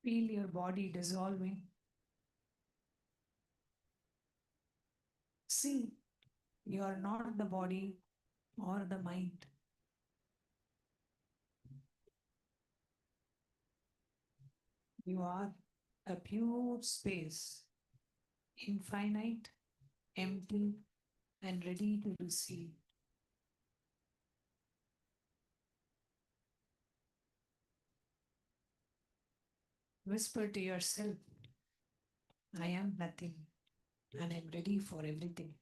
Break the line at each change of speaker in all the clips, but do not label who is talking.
Feel your body dissolving. See, you are not the body or the mind. You are a pure space, infinite, empty, and ready to receive. Whisper to yourself, I am nothing and I'm ready for everything.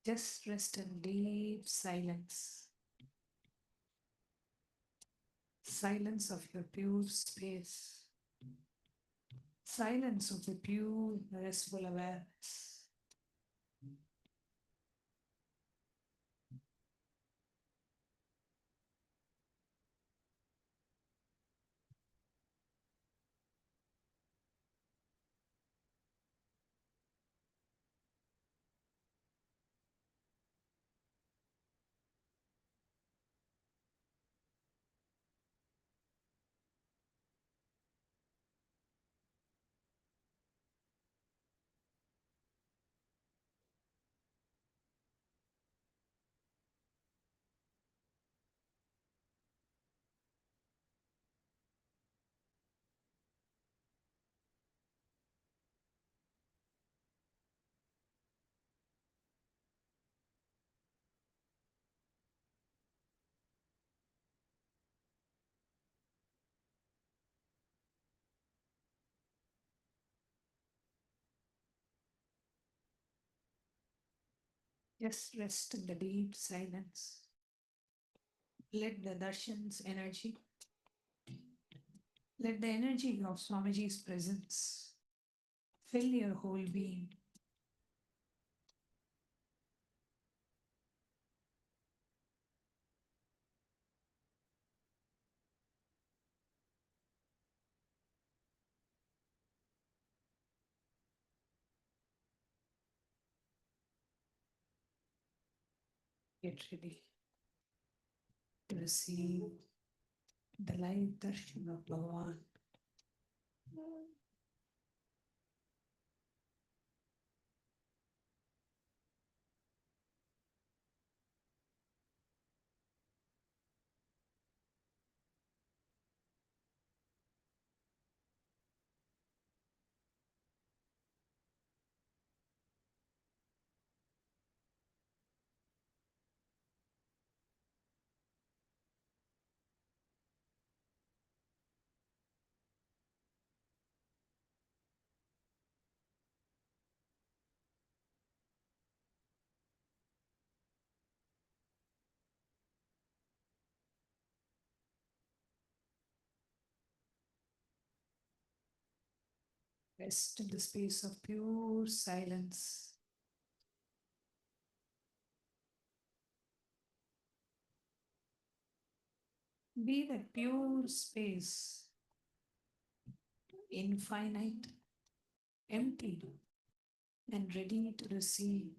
Just rest in deep silence. Silence of your pure space. Silence of the pure, restful awareness. Just rest in the deep silence. Let the darshan's energy, let the energy of Swamiji's presence fill your whole being. Get ready to receive the light darshan of Bhagavan. Rest in the space of pure silence. Be that pure space, infinite, empty, and ready to receive.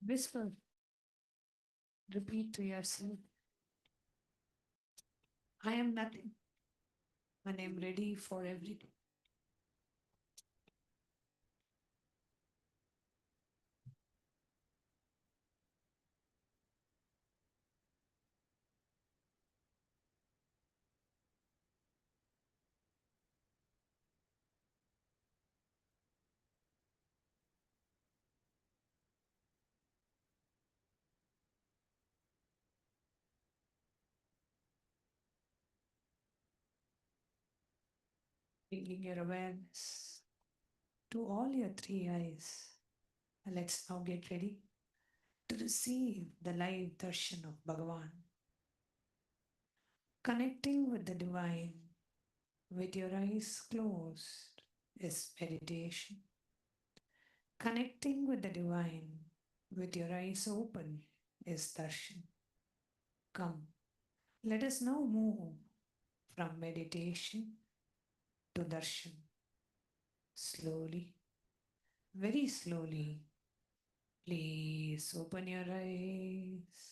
Whisper, repeat to yourself, I am nothing and I am ready for everything. bringing your awareness to all your three eyes. And let's now get ready to receive the live darshan of Bhagavan. Connecting with the divine with your eyes closed is meditation. Connecting with the divine with your eyes open is darshan. Come, let us now move from meditation to darshan. Slowly, very slowly, please open your eyes.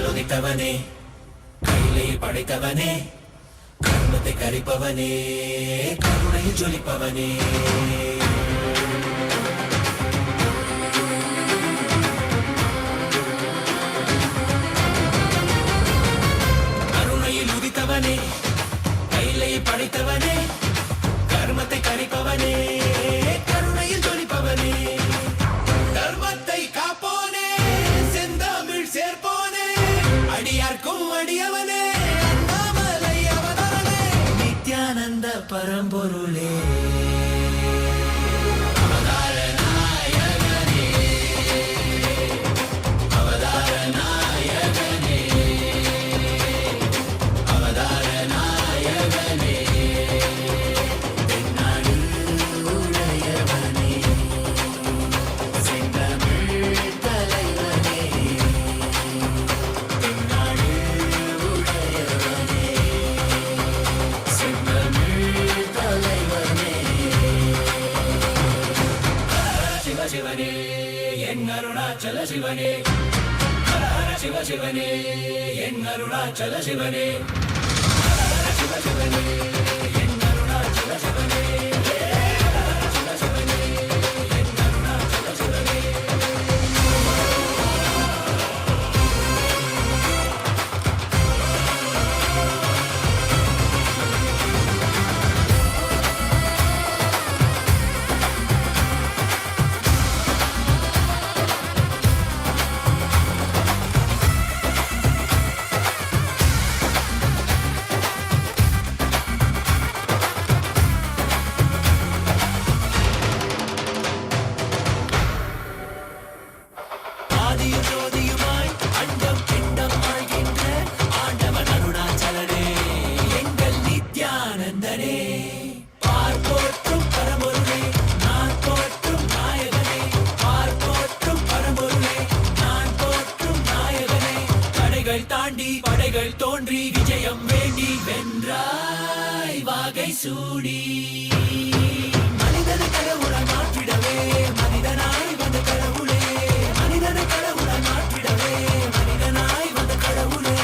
படைத்தவனே, கையிலே படைத்தவனே, கர்மத்தை கரிப்பவனே, கருணையில் ஜொலிப்பவனே. கருணையில் உதித்தவனே, கையிலே படைத்தவனே, கர்மத்தை கரிப்பவனே, கருணையில் ஜொலிப்பவனே. தர்மத்தை காப்போனே, செந்தமிழ் சேர்ப்போனே, அடியார்க்கும் அடியவனே, அண்ணாமலை அவதாரனே, நித்யானந்த பரம்பொருளே. அவதார நாயகனே, அவதார நாயகனே, அவதார நாயகனே, தென்னாடு உடையவனே, செந்தமிழ் தலைவனே, தென்னாடு உடையவனே, செந்தமிழ் தலைவனே. சிவ சிவனே, என் அருணாச்சல சிவனே, ஹர ஹர சிவ சிவனே, என் அருணாச்சல சிவனே, ஹர ஹர சிவ சிவனே, என் அருணாச்சல சிவனே, ஹர ஹர சிவ சிவனே, என் அருணாச்சல சிவனே. தடைகள் தாண்டி படைகள் தோன்றி விஜயம் வேண்டி வென்றாய் வாகை சூடி மனிதனை கடவுளாய் மாற்றிடவே மனிதனாய் வந்த கடவுளே மனிதனை கடவுளாய் மாற்றிடவே மனிதனாய் வந்த கடவுளே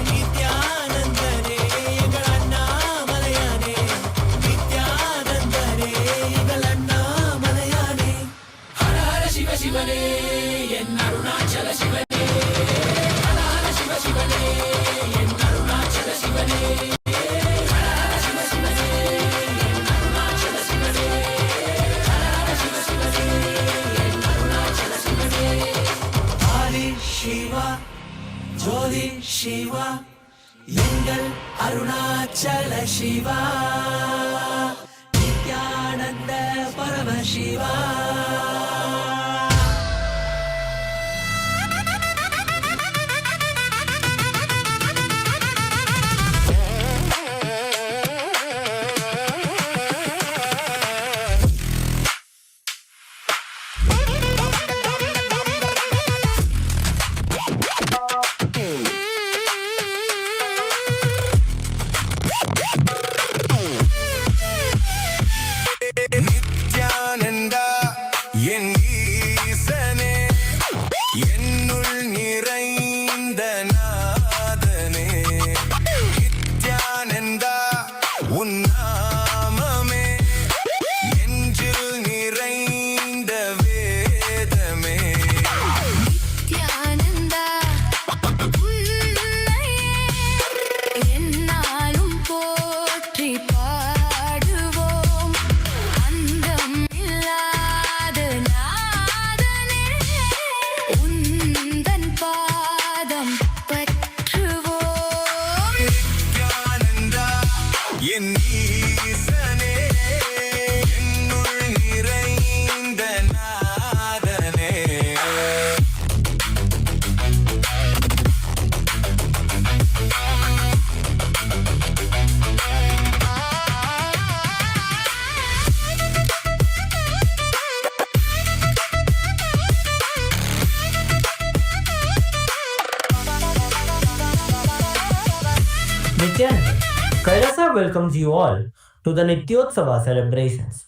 நித்யானந்தனே எங்கள் அண்ணாமலையானே நித்யானந்தனே எங்கள் அண்ணாமலையானே ஹர ஹர சிவ சிவனே என் அருணாச்சல சிவனே ஹர ஹர சிவ சிவனே என் அருணாச்சல சிவனே ஹர ஹர சிவ சிவனே என் அருணாச்சல சிவனே ஹர ஹர சிவ சிவனே என் அருணாச்சல சிவனே ஆதி சிவா ஜோதி சிவா எங்கள் அருணாச்சல சிவா நித்யானந்த பரமசிவா
நித்யானந்தா என் ஈசனே என்னுள் நிறைந்த நாதனே நித்யானந்தா உன் நாமமே நெஞ்சில் நிறைந்த வேதமே
நித்யானந்தா உன்னையே எந்நாளும் போற்றி பாடுவோம் அந்தம் இல்லாத நாதனே உந்தன் பாதம் பற்றுவோம்
நித்யானந்தா என் ஈசனே என்னுள் நிறைந்த நாதனே
Nithyananda, Kailasa welcomes you all to the Nityotsava celebrations.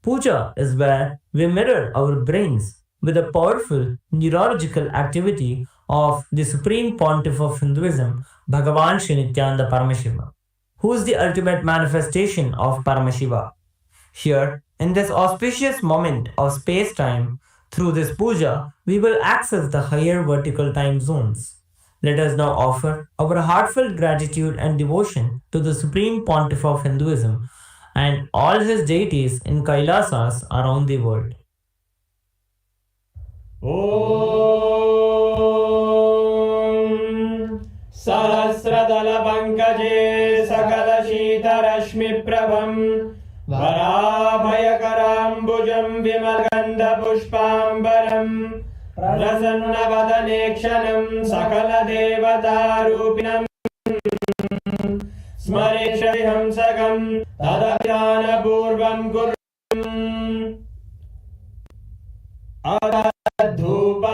Puja is where we mirror our brains with the powerful neurological activity of the Supreme Pontiff of Hinduism, Bhagavan Sri Nithyananda Paramashivam, who is the ultimate manifestation of Paramashiva. Here, in this auspicious moment of space-time, through this puja, we will access the higher vertical time zones. Let us now offer our heartfelt gratitude and devotion to the Supreme Pontiff of Hinduism and all his deities in Kailasas around the world.
सहस्रदलपङ्कजे सकलशीतरश्मिप्रभं वराभयकराम्बुजं विमलगन्धपुष्पाम्बरम् प्रसन्नवदने क्षणं सकलदेवतारूपिणम् स्मरेष्यति हंसकं तदभिधानपूर्वं कुर्वम् अधूपा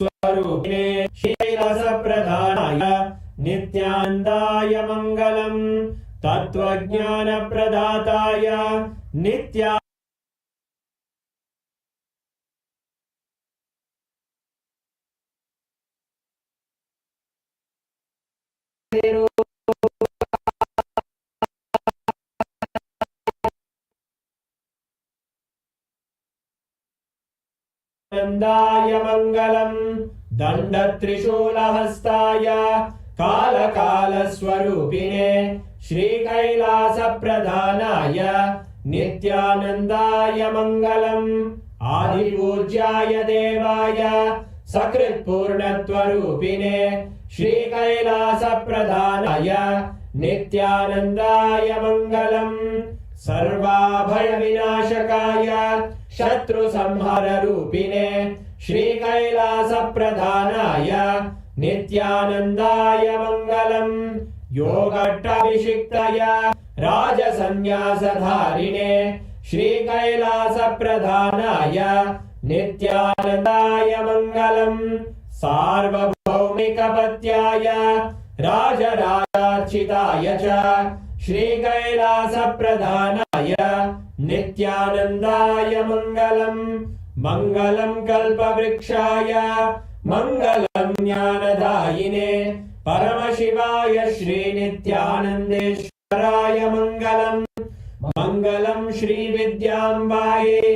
स्वरूपिणे शैलसप्रधानाय नित्यानन्दाय मङ्गलम् तत्त्वज्ञानप्रदाताय नित्या नन्दाय मङ्गलम् दण्डत्रिशूलहस्ताय कालकालस्वरूपिणे श्रीकैलासप्रधानाय नित्यानन्दाय मङ्गलम् आदिपूज्याय देवाय सकृत्पूर्णत्वरूपिणे श्रीकैलासप्रधानाय नित्यानन्दाय मङ्गलम् सर्वाभयविनाशकाय शत्रुसंहाररूपिणे श्रीकैलासप्रधानाय नित्यानन्दाय मङ्गलम् योगट्टाभिषिक्ताय राजसन्न्यासधारिणे श्रीकैलासप्रधानाय नित्यानन्दाय मङ्गलम् सार्वभौमिकपत्याय राजराजार्चिताय च श्रीकैलासप्रधानाय नित्यानन्दाय मङ्गलम् मङ्गलम् कल्पवृक्षाय मङ्गलम् ज्ञानदायिने परमशिवाय श्रीनित्यानन्देश्वराय मङ्गलम् मङ्गलम् श्रीविद्याम्बायै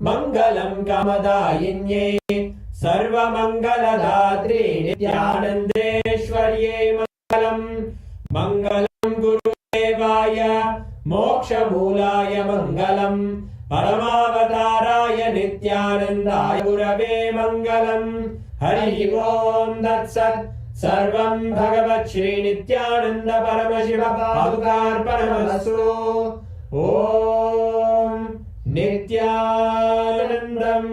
मङ्गलम् कामदायिन्यै सर्वमङ्गलदात्रे नित्यानन्देश्वर्यै मङ्गलम् मङ्गलम् गुरुदेवाय मोक्षमूलाय मङ्गलम् परमावताराय नित्यानन्दाय गुरवे मङ्गलम् हरि ओम् तत्सत् सर्वम् भगवत् श्रीनित्यानन्द परमशिव पादुकार्पणमस्तु ॐ नित्यानन्दम्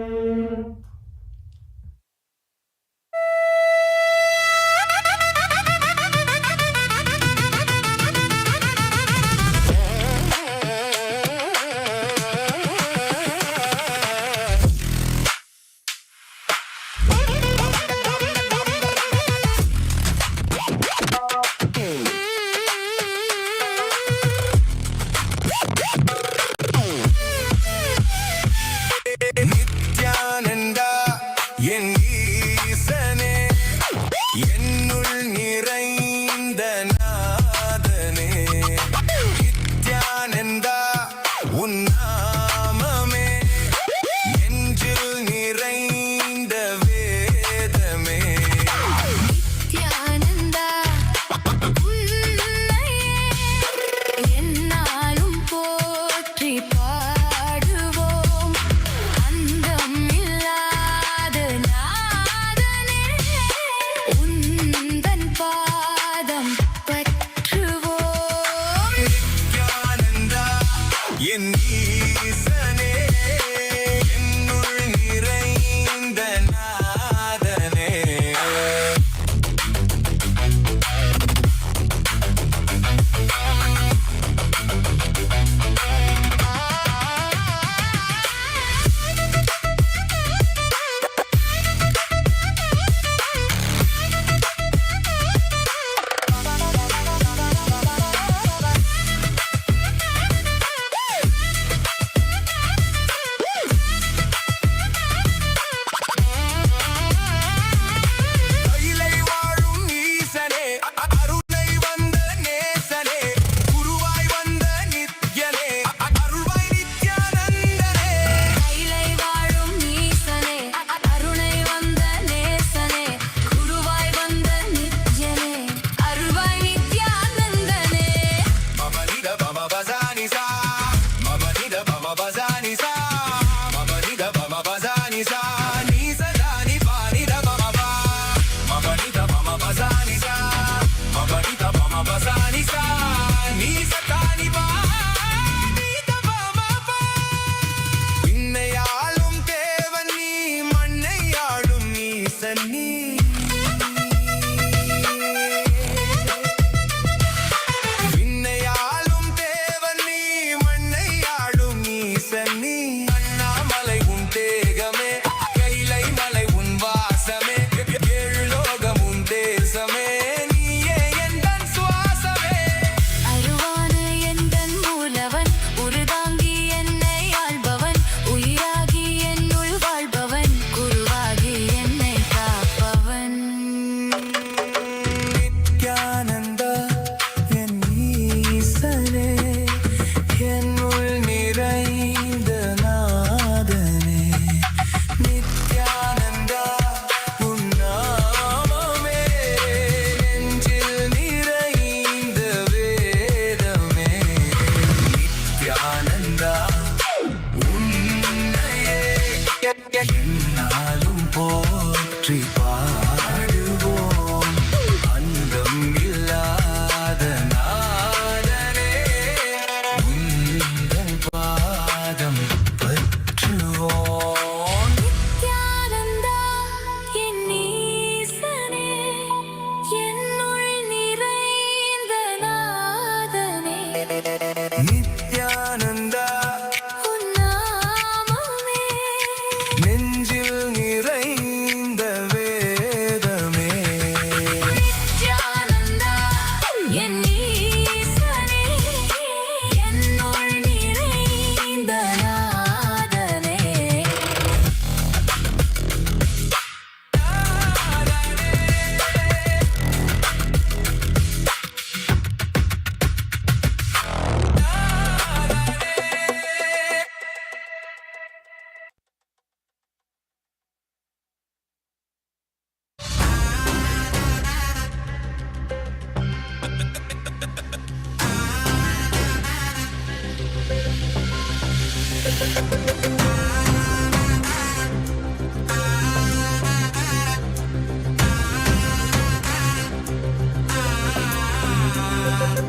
Nithyananda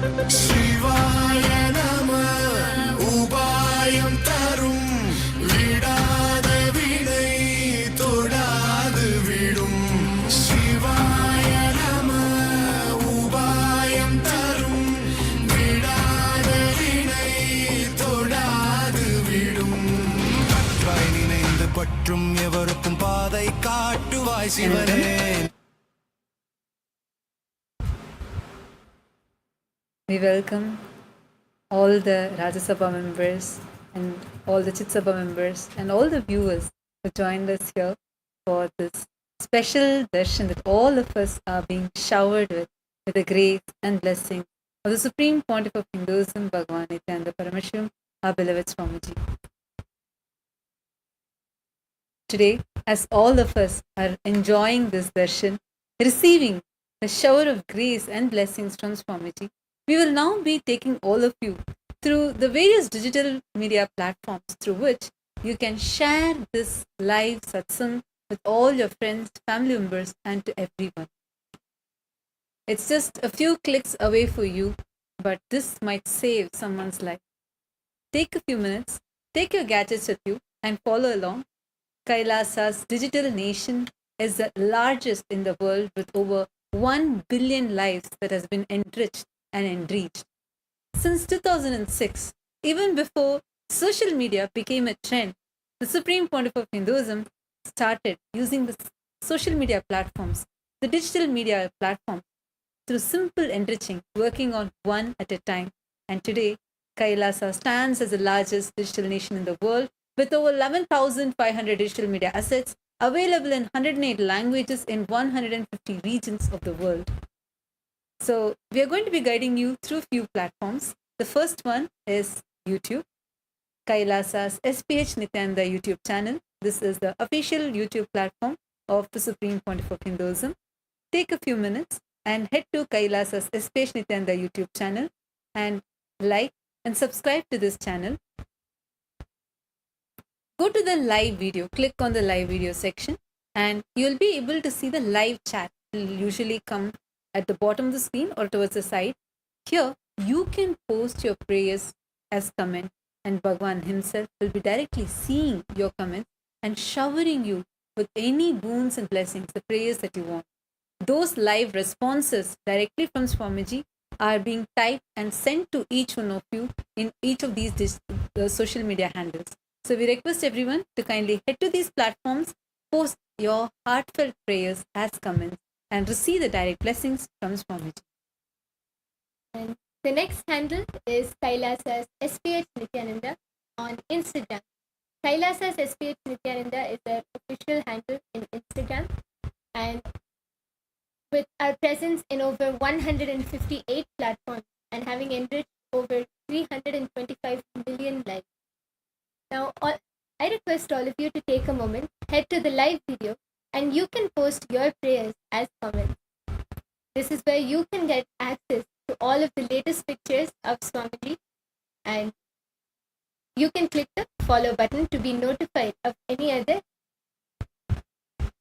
சிவாய நம உபாயம் தரும் விடாத வினை தொடாது விடும் சிவாய நம உபாயம் தரும் விடாத வினை தொடாது விடும் கற்றாய் நினைந்து பற்றும் எவருக்கும் பாதை காட்டுவாய் சிவனே.
We welcome all the Rajya Sabha members and all the Chit Sabha members and all the viewers who joined us here for this special darshan that all of us are being showered with the grace and blessing of the Supreme Pontiff of Hinduism, Bhagavan Nithyananda Paramashivam, our beloved Swamiji. Today, as all of us are enjoying this darshan, receiving the shower of grace and blessings from Swamiji, we will now be taking all of you through the various digital media platforms through which you can share this live satsang with all your friends, family members, and to everyone. It's just a few clicks away for you, but this might save someone's life. Take a few minutes, take your gadgets with you, and follow along. Kailasa's digital nation is the largest in the world with over 1 billion lives that has been enriched and enriched. Since 2006, even before social media became a trend, the Supreme Pontiff of Hinduism started using the social media platforms, the digital media platforms, through simple enriching, working on one at a time. And today, Kailasa stands as the largest digital nation in the world with over 11,500 digital media assets available in 108 languages in 150 regions of the world. So we are going to be guiding you through few platforms. The first one is YouTube, Kailasa's SPH Nithyananda YouTube channel. This is the official YouTube platform of the Supreme Pontiff of Hinduism. Take a few minutes and head to Kailasa's SPH Nithyananda YouTube channel and like and subscribe to this channel. Go to the live video, click on the live video section, and you'll be able to see the live chat. It will usually come at the bottom of the screen or towards the side. Here, you can post your prayers as comment, and Bhagavan himself will be directly seeing your comments and showering you with any boons and blessings, the prayers that you want. Those live responses directly from Swamiji are being typed and sent to each one of you in each of these social media handles. So we request everyone to kindly head to these platforms, post your heartfelt prayers as comments, and receive the direct blessings from Swamiji.
And the next handle is Kailasa's SPH Nithyananda on Instagram. Kailasa's SPH Nithyananda is their official handle in Instagram, and with our presence in over 158 platforms and having enriched over 325 million lives. Now, I request all of you to take a moment, head to the live video, and you can post your prayers as comments. This is where you can get access to all of the latest pictures of Swamiji, and you can click the follow button to be notified of any other.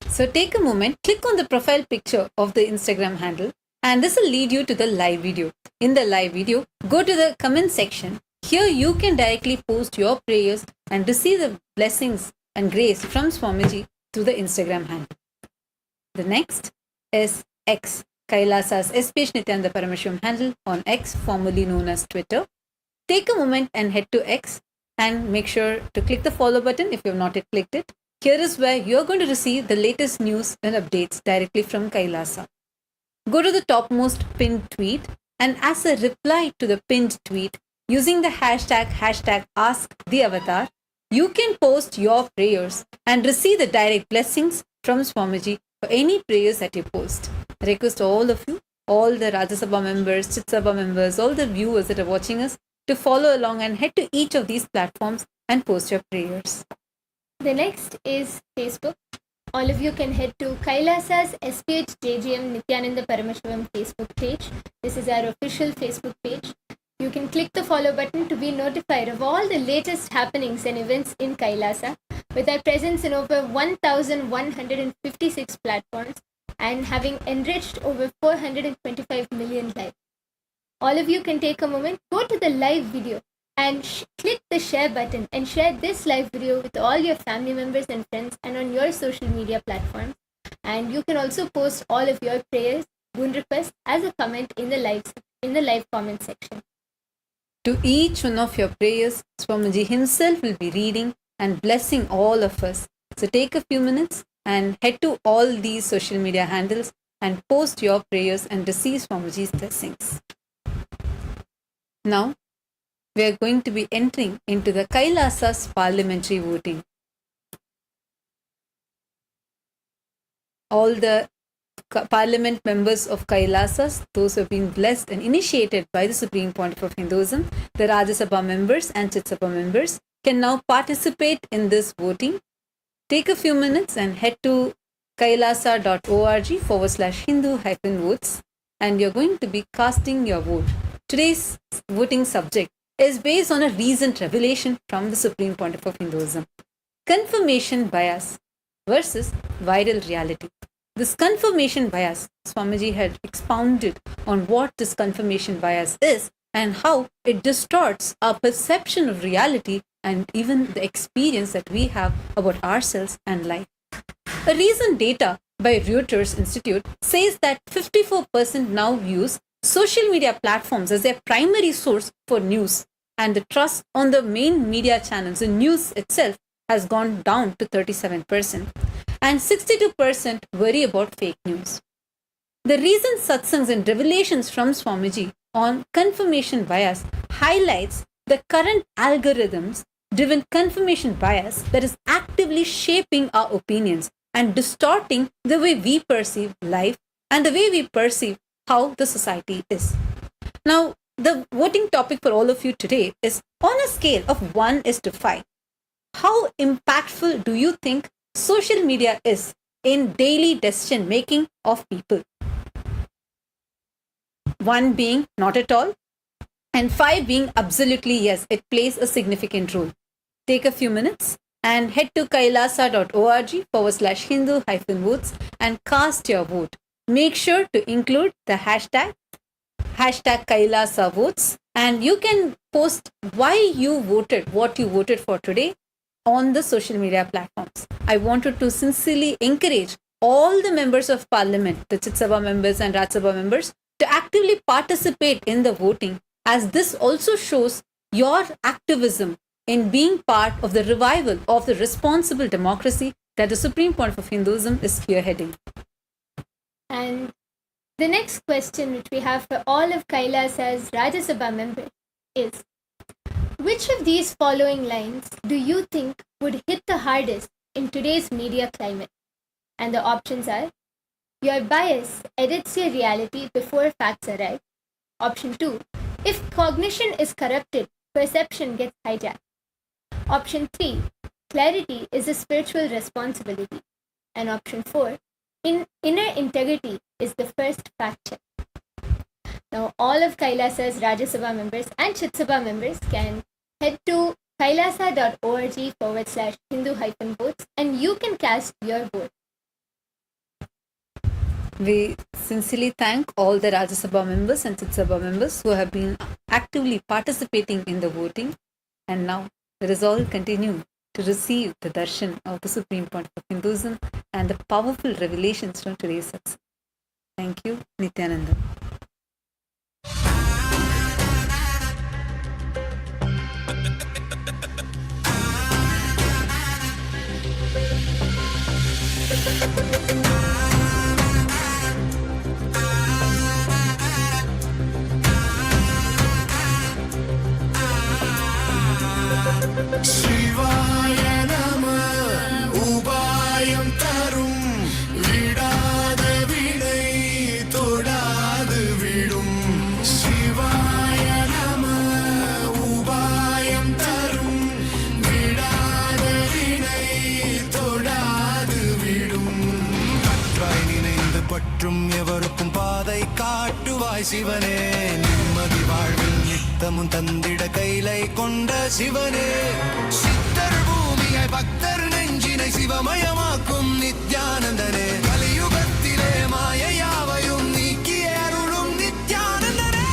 So take a moment, click on the profile picture of the Instagram handle, and this will lead you to the live video. In the live video, go to the comment section. Here you can directly post your prayers and receive the blessings and grace from Swamiji through the Instagram handle. The next is X, Kailasa's SPH Nithyananda Paramashivam handle on X, formerly known as Twitter. Take a moment and head to X and make sure to click the follow button if you have not yet clicked it. Here is where you are going to receive the latest news and updates directly from Kailasa. Go to the topmost pinned tweet, and as a reply to the pinned tweet, using the hashtag #AskTheAvatar, you can post your prayers and receive the direct blessings from Swamiji for any prayers that you post. I request all of you, all the Rajya Sabha members, Chit Sabha members, all the viewers that are watching us to follow along and head to each of these platforms and post your prayers.
The next is Facebook. All of you can head to Kailasa's SPH JGM Nithyananda Paramashivam Facebook page. This is our official Facebook page. You can click the follow button to be notified of all the latest happenings and events in Kailasa, with our presence in over 1,156 platforms and having enriched over 425 million lives. all of you can take a moment, go to the live video and click the share button and share this live video with all your family members and friends and on your social media platforms. And you can also post all of your prayers, boon requests as a comment in the live comment section.
To each one of your prayers, Swamiji himself will be reading and blessing all of us. So take a few minutes and head to all these social media handles and post your prayers and receive Swamiji's blessings. Now, we are going to be entering into the Kailasa's parliamentary voting. All the parliament members of Kailasas, those who have been blessed and initiated by the Supreme Pontiff of Hinduism, the Rajya Sabha members and Chit Sabha members, can now participate in this voting. Take a few minutes and head to kailasa.org/Hindu-votes and you're going to be casting your vote. Today's voting subject is based on a recent revelation from the Supreme Pontiff of Hinduism. Confirmation bias versus viral reality. This confirmation bias, Swamiji had expounded on what this confirmation bias is and how it distorts our perception of reality and even the experience that we have about ourselves and life. A recent data by Reuters Institute says that 54% now use social media platforms as their primary source for news, and the trust on the main media channels, the news itself, has gone down to 37%, and 62% worry about fake news. The recent satsangs and revelations from Swamiji on confirmation bias highlights the current algorithms-driven confirmation bias that is actively shaping our opinions and distorting the way we perceive life and the way we perceive how the society is. Now, the voting topic for all of you today is on a scale of 1 is to 5. How impactful do you think social media is in daily decision making of people? 1 being not at all, and 5 being absolutely yes, it plays a significant role. Take a few minutes and head to kailasa.org/Hindu-votes and cast your vote. Make sure to include the hashtag Kailasa votes, and you can post why you voted, what you voted for today on the social media platforms. I wanted to sincerely encourage all the members of parliament, the Chit Sabha members and Rajya Sabha members, to actively participate in the voting, as this also shows your activism in being part of the revival of the responsible democracy that the Supreme Pontiff of Hinduism is spearheading.
And the next question which we have for all of Kailasa's Rajya Sabha members is, which of these following lines do you think would hit the hardest in today's media climate? And the options are, your bias edits your reality before facts arrive. Option 2, if cognition is corrupted, perception gets hijacked. Option 3, clarity is a spiritual responsibility. And option 4, inner integrity is the first fact check. Now, all of Kailasa's Rajya Sabha members and Chit Sabha members can head to kailasa.org/Hindu-votes and you can cast your vote.
We sincerely thank all the Rajya Sabha members and Chit Sabha members who have been actively participating in the voting, and now let us all continue to receive the darshan of the Supreme Pontiff of Hinduism and the powerful revelations from today's satsang. Thank you, Nithyananda.
शिवाय नमः उपायं तरुं विडाद विडै तोडाद विडुं शिवाय नमः उपायं तरुं विडाद विडै तोडाद विडुं கற்றாய் நினைந்து பற்றும் எவருக்கும் பாதை காட்டுவாய் சிவனே நிம்மதி வாழ்வில் நித்தமும் தந்திட கைலை கொண்ட சிவனே சித்தர் பூமியை பக்தர் நெஞ்சினை சிவமயமாக்கும் நித்யானந்தனே கலியுகத்திலே மாயை யாவையும் நீக்கிய அருளும் நித்யானந்தனே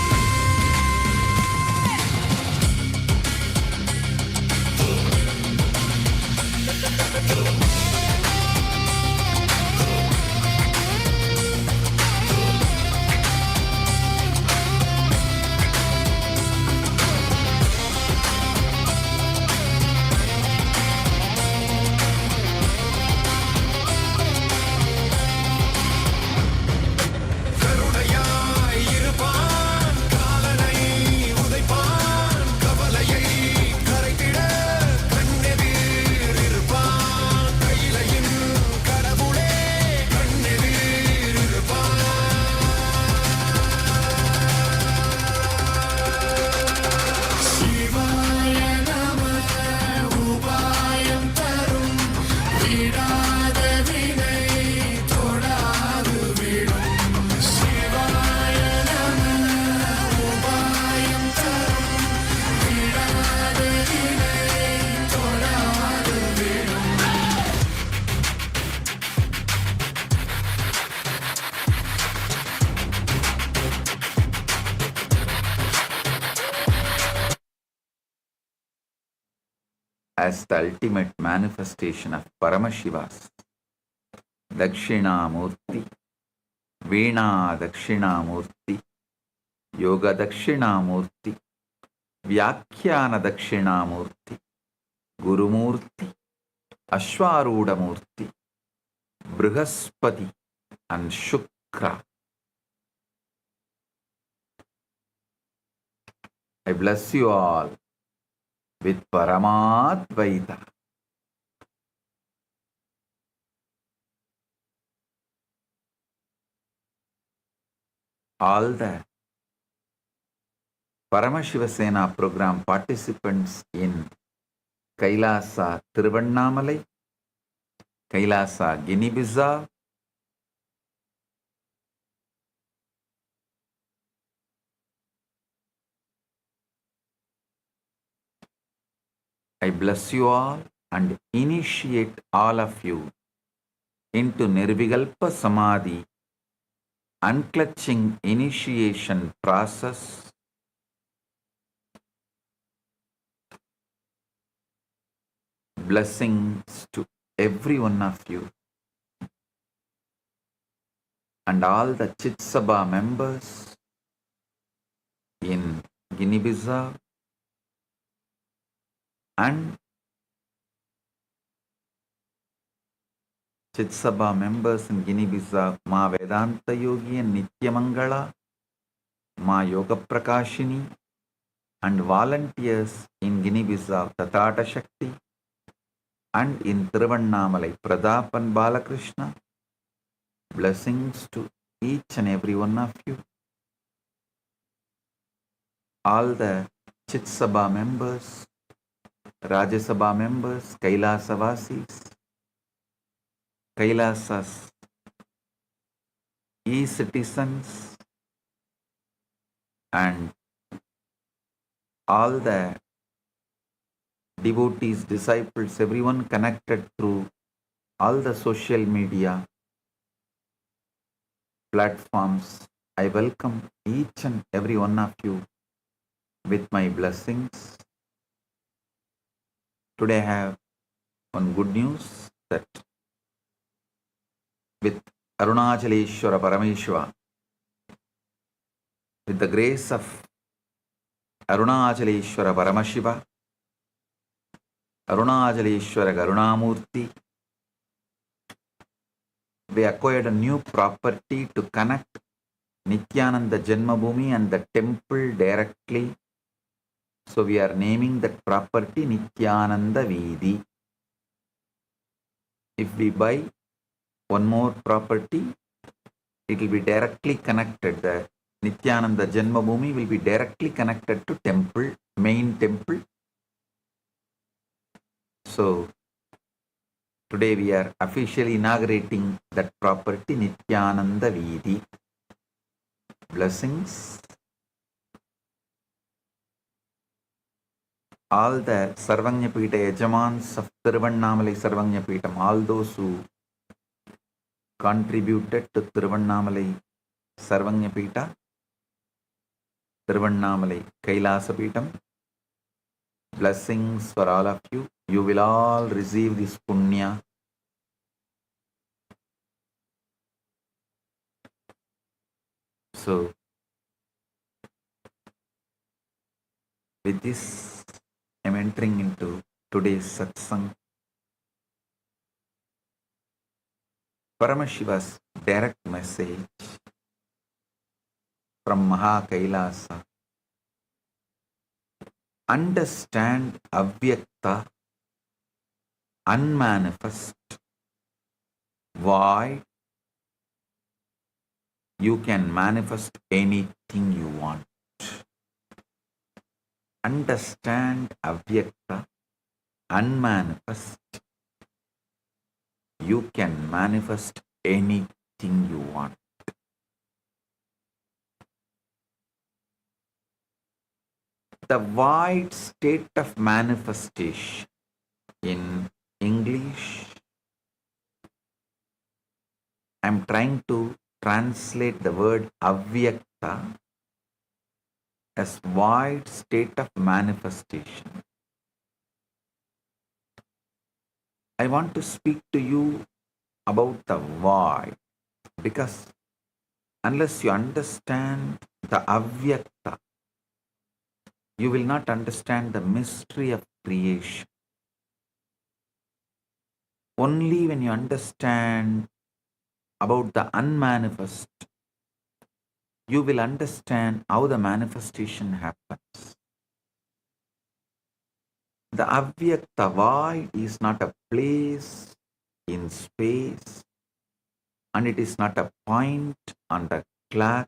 as the ultimate manifestation of Paramashiva's Dakshinamurti, Veena Dakshinamurti, Yoga Dakshinamurti, Vyakhyana Dakshinamurti, Gurumurti, Ashwarudamurti, Brihaspati, and Shukra. I bless you all with Paramadvaita. All the Paramashiva Sena program participants in Kailasa Tiruvannamalai, Kailasa Guinea-Bissau, I bless you all and initiate all of you into Nirvikalpa Samadhi, unclutching initiation process. Blessings to every one of you and all the Chit Sabha members in Guinea-Bissau and Chit Sabha members in Guinea-Bissau, Ma Vedanta Yogi and Nityamangala, Ma Yoga Prakashini, and volunteers in Guinea-Bissau, Tatata Shakti, and in Tiruvannamalai, Pradap and Balakrishna. Blessings to each and every one of you. All the Chit Sabha members, Rajya Sabha members, Kailasa Vasis, Kailasas, e-citizens, and all the devotees, disciples, everyone connected through all the social media platforms. I welcome each and every one of you with my blessings. Today I have one good news that with Arunachaleshwara Parameshwara, with the grace of Arunachaleshwara Paramashiva, Arunachaleshwara Karunamurti, we acquired a new property to connect Nithyananda Janmabhoomi and the temple directly. So we are naming that property Nithyananda Veedi. If we buy one more property, it will be directly connected. The Nithyananda Janmabhoomi will be directly connected to temple, main temple. So today we are officially inaugurating that property, Nithyananda Veedi. Blessings. All the Sarvanyapita Yajamans of Tiruvannamalai Sarvanyapitam, all those who contributed to Tiruvannamalai Sarvanyapita, Tiruvannamalai Kailasa Pitam, blessings for all of you. You will all receive this punya. So, with this, I am entering into today's satsang. Paramashiva's direct message from Maha Kailasa. Understand Avyakta, unmanifest, void. You can manifest anything you want. Understand Avyakta, unmanifest. You can manifest anything you want. The void state of manifestation in English, I am trying to translate the word Avyakta as void state of manifestation. I want to speak to you about the void, because unless you understand the avyakta, you will not understand the mystery of creation. Only when you understand about the unmanifest, you will understand how the manifestation happens. The avyakta void is not a place in space, and it is not a point on the clock.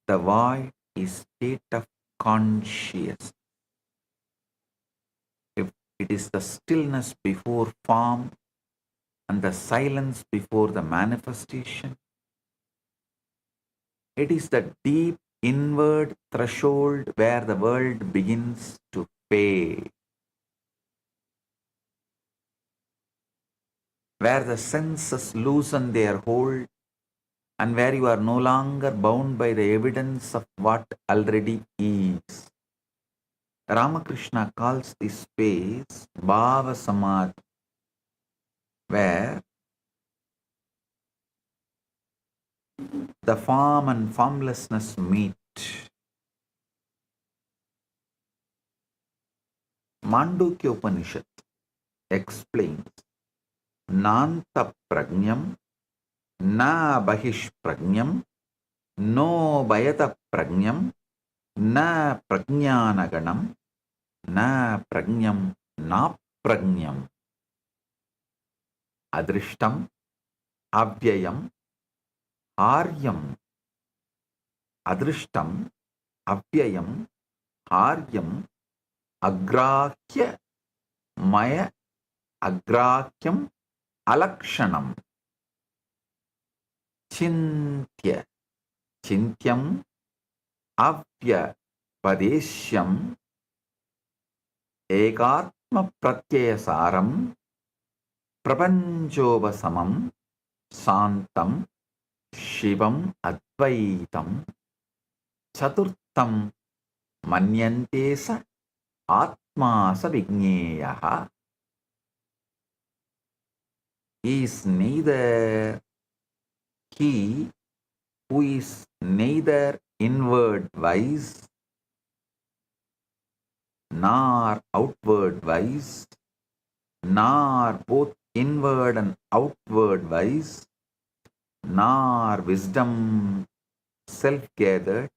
The void is state of consciousness. If it is the stillness before form and the silence before the manifestation, it is the deep inward threshold where the world begins to fade, where the senses loosen their hold, and where you are no longer bound by the evidence of what already is. Ramakrishna calls this space Bhava Samadhi, where the form and formlessness meet. Mandukya Upanishad explains Nanta Prajnam, Na Bahish Prajnam, No Bayata Prajnam, Na Prajnanaganam, Na Prajnam, Na Prajnam. Adrishtam, Avyayam, Aryam. Adrishtam, Avyayam, Aryam, Agrahya, Maya, Agrahyam, Alakshanam. Chintya, Chintyam, Avya, Padeshyam, Ekatma Pratyasaram, Prapanchobasamam, Santam, Shivam Advaitam, Chaturtam, Manyantesa, Atma Savigneyaha. Is neither he who is neither inward wise nor outward wise, nor both inward and outward wise, nor wisdom self-gathered,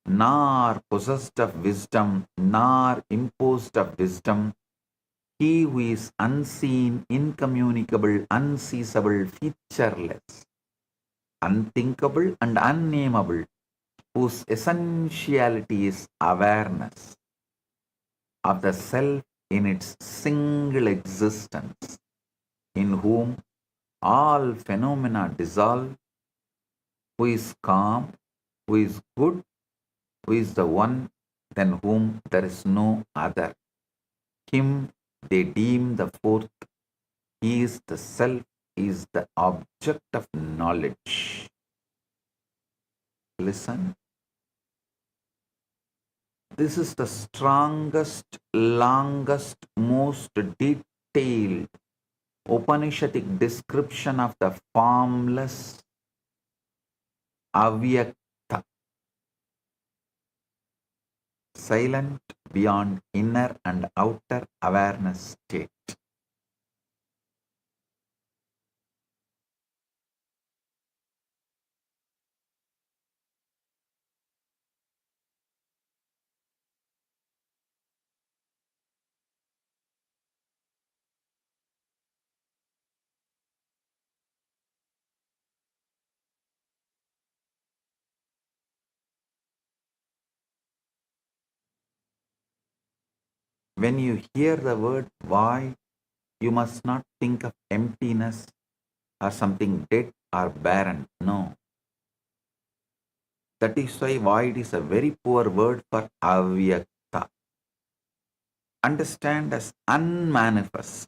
nor possessed of wisdom, nor imposed of wisdom, he who is unseen, incommunicable, unseizable, featureless, unthinkable and unnameable, whose essentiality is awareness of the self in its single existence, in whom all phenomena dissolve, who is calm, who is good, who is the one than whom there is no other. Him they deem the fourth. He is the self, he is the object of knowledge. Listen. This is the strongest, longest, most detailed Upanishadic description of the formless, avyakta, silent beyond inner and outer awareness state. When you hear the word void, you must not think of emptiness or something dead or barren. No. That is why void is a very poor word for avyakta. Understand as unmanifest.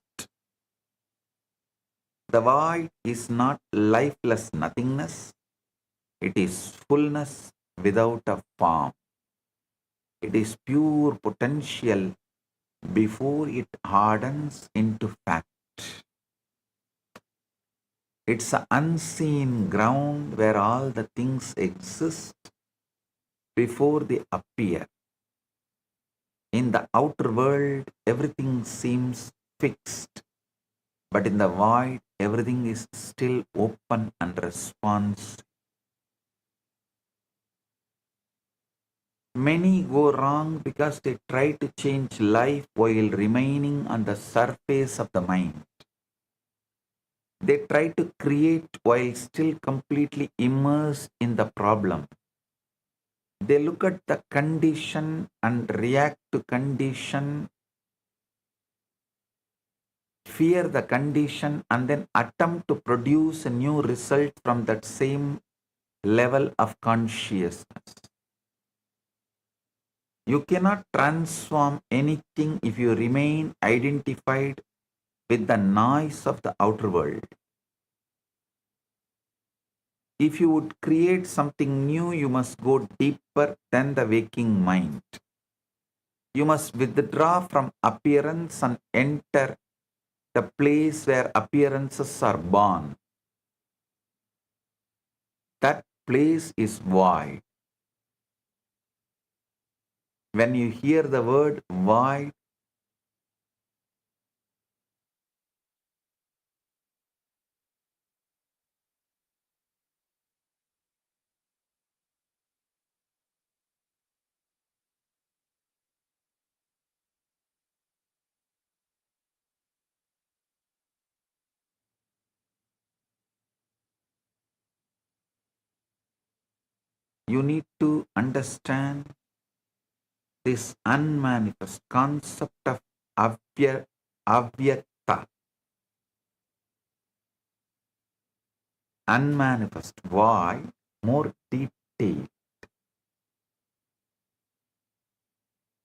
The void is not lifeless nothingness. It is fullness without a form. It is pure potential before it hardens into It's an unseen ground where all the things exist before they appear. In the outer world, everything seems fixed, but in the void, everything is still open and responsive. Many go wrong because they try to change life while remaining on the surface of the mind. They try to create while still completely immersed in the problem. They look at the condition and react to condition, fear the condition, and then attempt to produce a new result from that same level of consciousness. You cannot transform anything if you remain identified with the noise of the outer world. If you would create something new, you must go deeper than the waking mind. You must withdraw from appearance and enter the place where appearances are born. That place is void. When you hear the word void, you need to understand this unmanifest concept of avyakta, unmanifest. Why? More detail.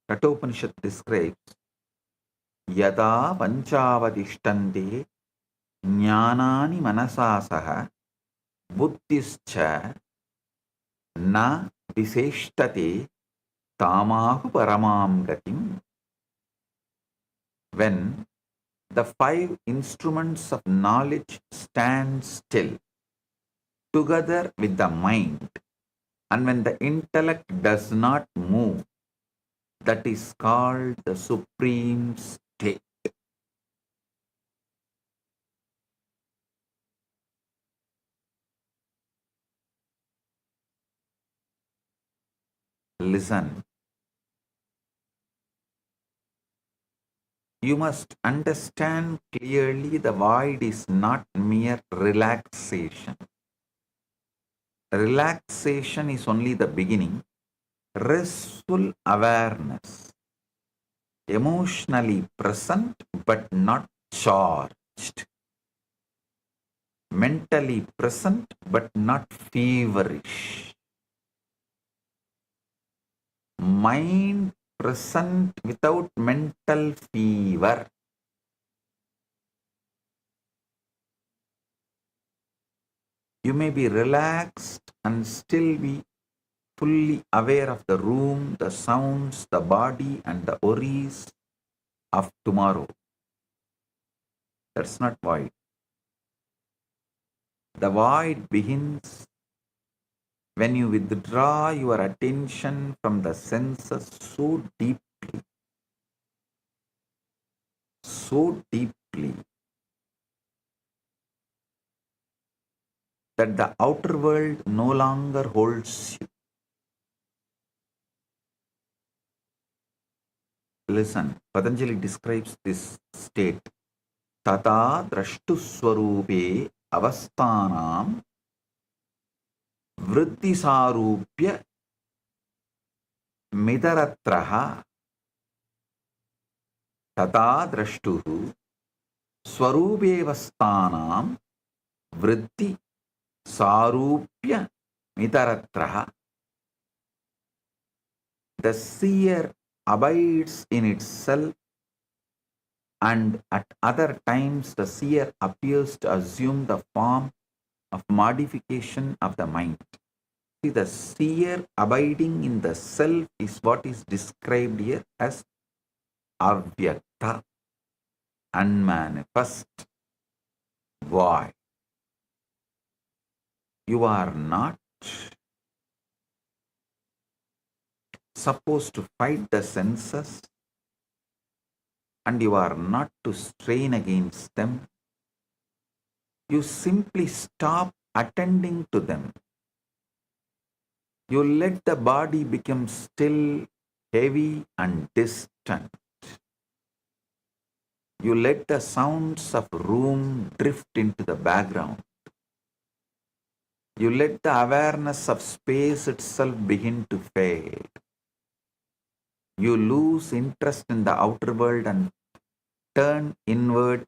Kathopanishad describes yada panchavadishtante jnanani manasasaha buddhischa na viseshtate tamahu paramam gatim. When the five instruments of knowledge stand still together with the mind, and when the intellect does not move, that is called the supreme state. Listen. You must understand clearly the void is not mere relaxation. Relaxation is only the beginning. Restful awareness, emotionally present but not charged, mentally present but not feverish, mind present without mental fever. You may be relaxed and still be fully aware of the room, the sounds, the body, and the worries of tomorrow. That's not void. The void begins when you withdraw your attention from the senses so deeply, that the outer world no longer holds you. Listen, Patanjali describes this state. Tata drashtu swarupe avasthanam vritti sarupya midaratraha. Tata drashtuhu swarupe avasthanam vritti sarupya midaratraha. The seer abides in itself, and at other times the seer appears to assume the form of modification of the mind. See, the seer abiding in the self is what is described here as avyakta, unmanifest, void. You are not supposed to fight the senses, and you are not to strain against them. You simply stop attending to them. You let the body become still, heavy and distant. You let the sounds of room drift into the background. You let the awareness of space itself begin to fade. You lose interest in the outer world and turn inward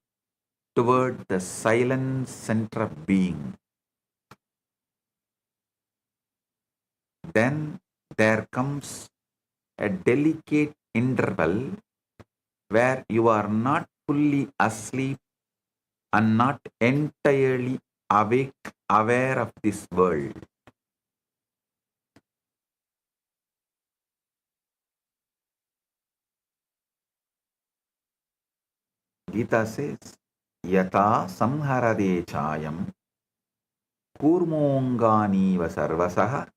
toward the silent center of being. Then there comes a delicate interval where you are not fully asleep and not entirely awake, aware of this world. Gita says, Yata samharade chayam kurmongani vasarvasaha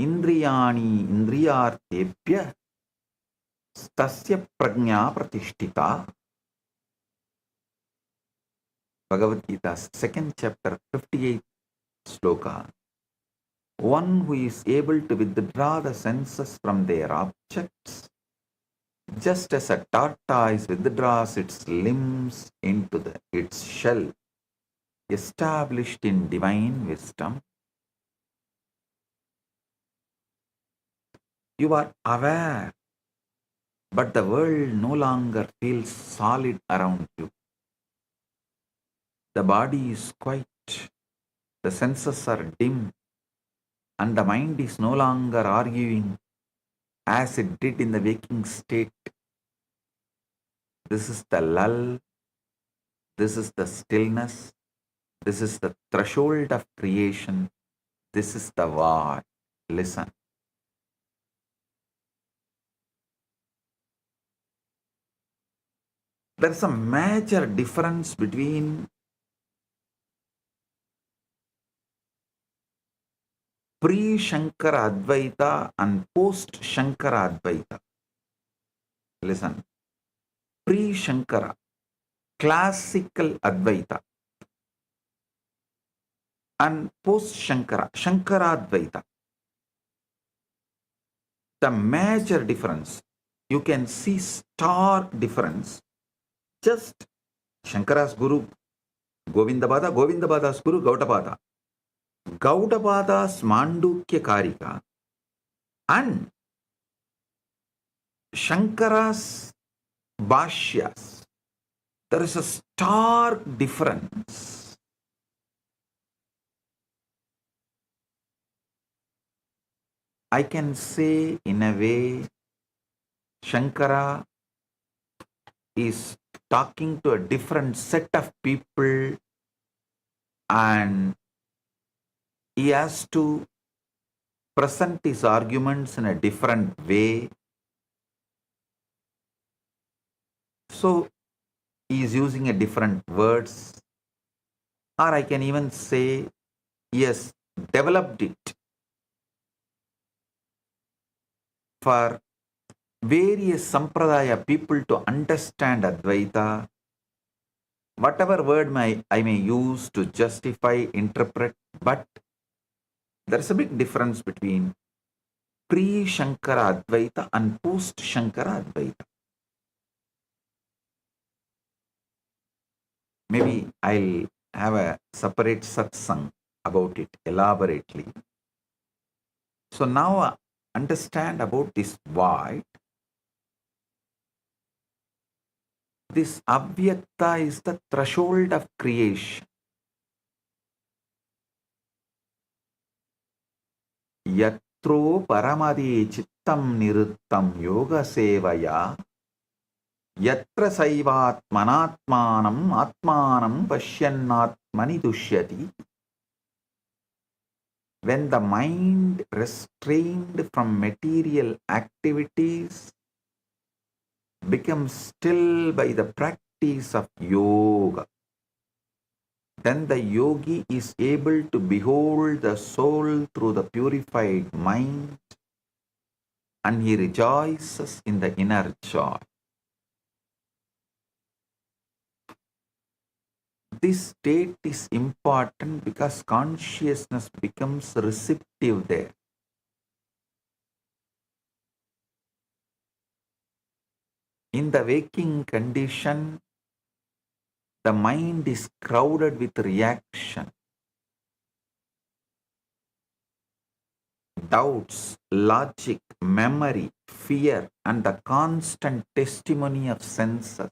indriyani indriyartebhya stasya prajna pratishtita. Bhagavad Gita, 2nd chapter, 58th sloka. One who is able to withdraw the senses from their objects, just as a tortoise withdraws its limbs into its shell, established in divine wisdom. You are aware, but the world no longer feels solid around you. The body is quiet, the senses are dim, and the mind is no longer arguing as it did in the waking state. This is the lull, this is the stillness, this is the threshold of creation, this is the void. Listen. There is a major difference between pre-Shankara Advaita and post-Shankara Advaita. Listen. Pre-Shankara, classical Advaita, and post-Shankara, Shankara Advaita. The major difference, you can see stark difference. Just Shankara's Guru, Govindabada, Govindabada's Guru, Gaudapada. Gaudapada's Mandukya Karika and Shankara's Bhashyas. There is a stark difference. I can say in a way, Shankara is talking to a different set of people and he has to present his arguments in a different way. So he is using a different words, or I can even say he has developed it for various sampradaya people to understand Advaita. Whatever word I may use to justify, interpret, but there is a big difference between pre-Shankara Advaita and post-Shankara Advaita. Maybe I'll have a separate satsang about it elaborately. So now understand about this void. This Avyakta is the threshold of creation. Yatro paramadi chittam niruttam yoga sevaya yatra saivatmanatmanam atmanam pashyannatmani dushyati. When the mind restrained from material activities becomes still by the practice of yoga, then the yogi is able to behold the soul through the purified mind, and he rejoices in the inner joy. This state is important because consciousness becomes receptive there. In the waking condition, the mind is crowded with reaction, doubts, logic, memory, fear, and the constant testimony of senses.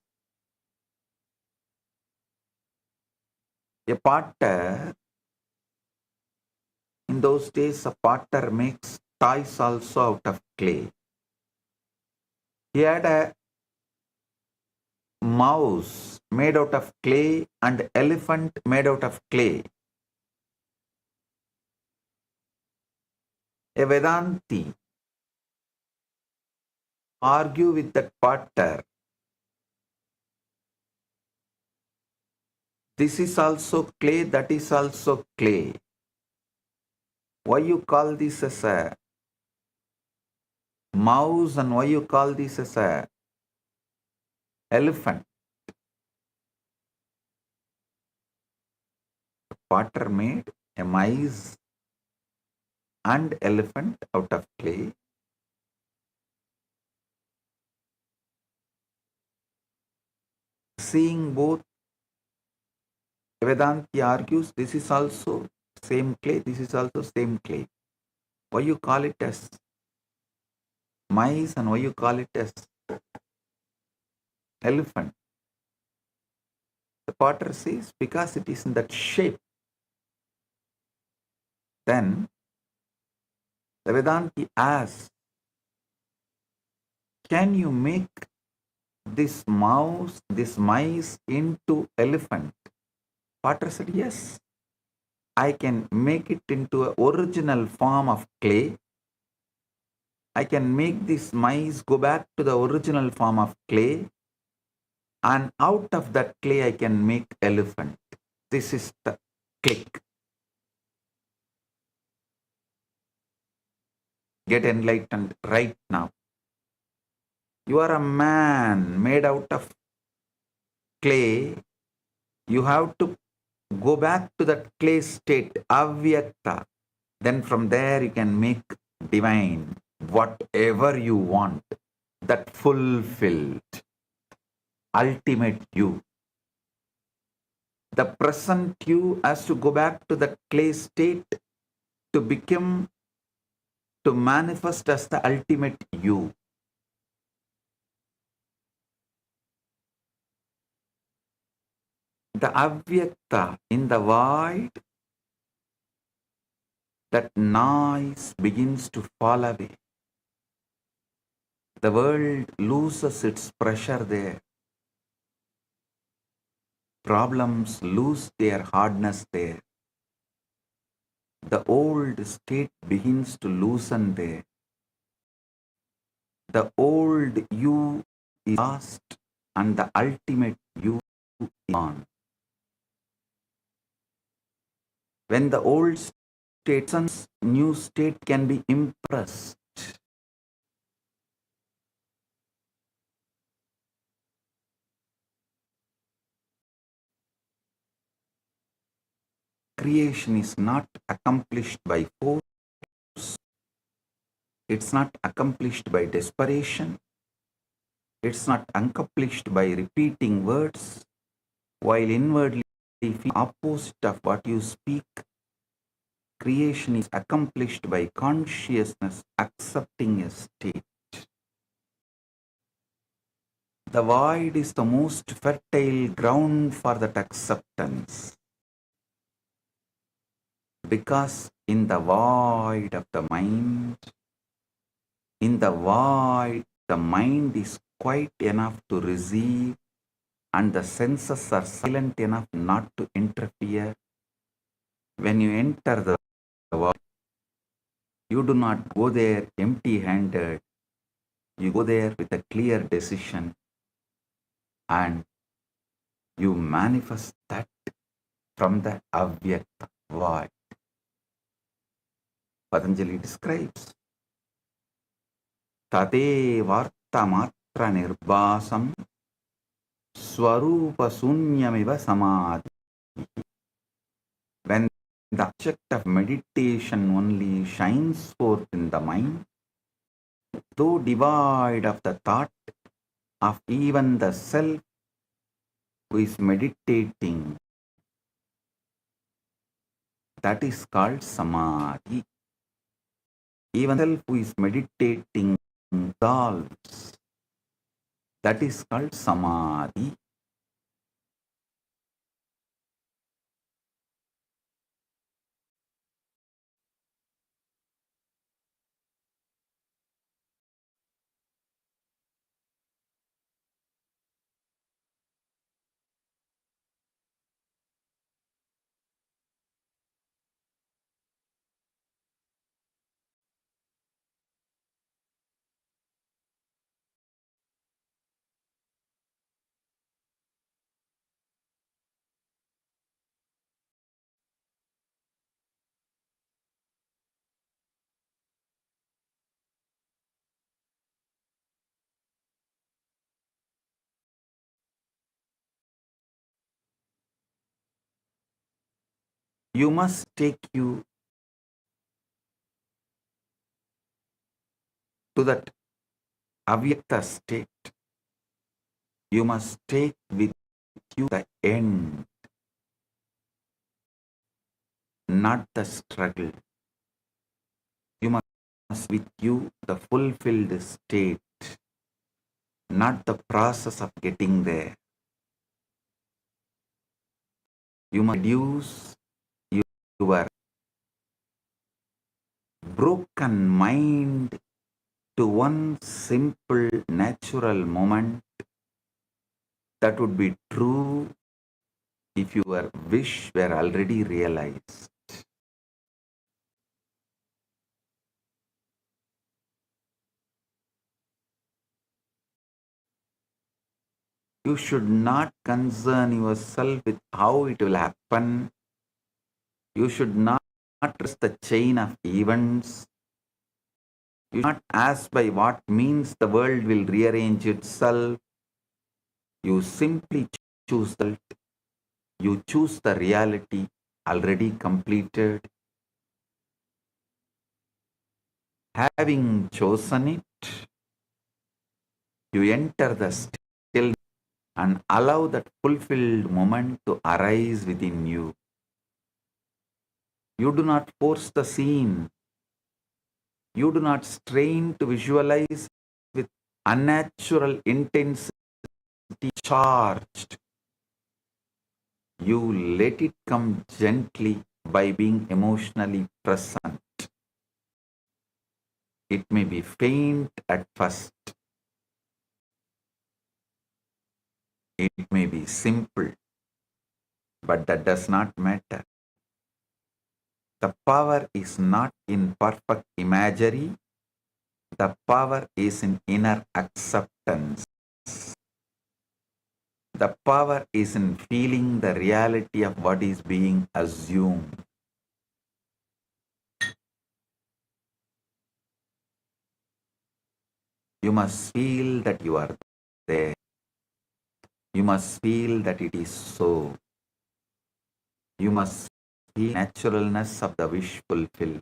A potter, in those days, a potter makes toys also out of clay. He had a mouse made out of clay and elephant made out of clay. A Vedanti argue with that potter. This is also clay, that is also clay. Why you call this as a mouse and why you call this as a elephant? The potter made a mice and elephant out of clay. Seeing both, Vedanti argues this is also same clay, this is also same clay. Why you call it as mice and why you call it as elephant? The potter says because it is in that shape. Then the Vedanti asks, can you make this mouse, this mice into elephant? Potter said, yes. I can make it into an original form of clay. I can make this mice go back to the original form of clay, and out of that clay I can make elephant. This is the click. Get enlightened right now. You are a man made out of clay. You have to go back to that clay state, avyakta. Then from there you can make divine, whatever you want, that fulfilled, ultimate you. The present you has to go back to that clay state to become, to manifest as the ultimate you. The avyakta, in the void, that noise begins to fall away. The world loses its pressure there. Problems lose their hardness there. The old state begins to loosen there. The old you is lost and the ultimate you is gone. When the old state and new state can be impressed, creation is not accomplished by force. It's not accomplished by desperation. It's not accomplished by repeating words, while inwardly feel opposite of what you speak. Creation is accomplished by consciousness accepting a state. The void is the most fertile ground for that acceptance. Because in the void of the mind, the mind is quiet enough to receive and the senses are silent enough not to interfere. When you enter the void, you do not go there empty-handed. You go there with a clear decision and you manifest that from the Avyakta void. Patanjali describes Tate Vartamatra Nirbasam Swarupa Sunyamiva Samadhi. When the object of meditation only shines forth in the mind, though devoid of the thought of even the self who is meditating, that is called Samadhi. Even the self who is meditating dissolves. That is called Samadhi. You must take you to that avyakta state. You must take with you the end, not the struggle. You must with you the fulfilled state, not the process of getting there. You must reduce your broken mind to one simple natural moment that would be true if your wish were already realized. You should not concern yourself with how it will happen. You should not trust the chain of events. You should not ask by what means the world will rearrange itself. You simply choose the You choose the reality already completed. Having chosen it, you enter the stillness and allow that fulfilled moment to arise within you. You do not force the scene. You do not strain to visualize with unnatural intensity charged. You let it come gently by being emotionally present. It may be faint at first. It may be simple, but that does not matter. The power is not in perfect imagery. The power is in inner acceptance. The power is in feeling the reality of what is being assumed. You must feel that you are there. You must feel that it is so. You must feel naturalness of the wish fulfilled.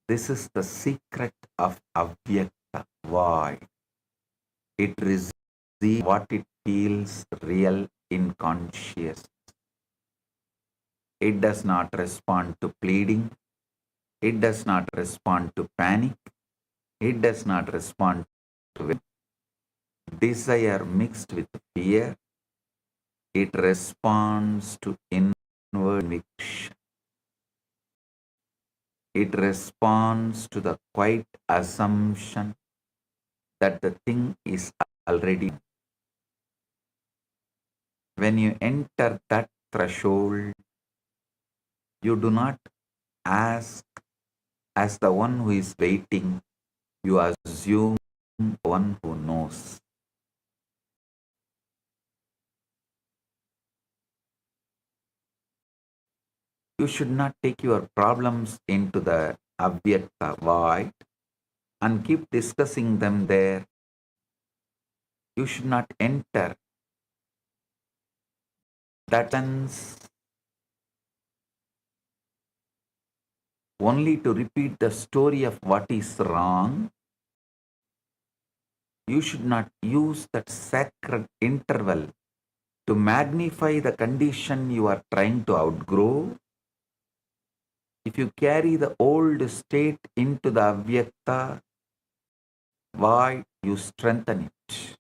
This is the secret of Avyakta void. It receives what it feels real in consciousness. It does not respond to pleading. It does not respond to panic. It does not respond to desire mixed with fear. It responds to inward conviction. It responds to the quiet assumption that the thing is already done. When you enter that threshold, you do not ask as the one who is waiting, you assume the one who knows. You should not take your problems into the avyakta void and keep discussing them there. You should not enter that sense only to repeat the story of what is wrong. You should not use that sacred interval to magnify the condition you are trying to outgrow. If you carry the old state into the avyakta void, you strengthen it.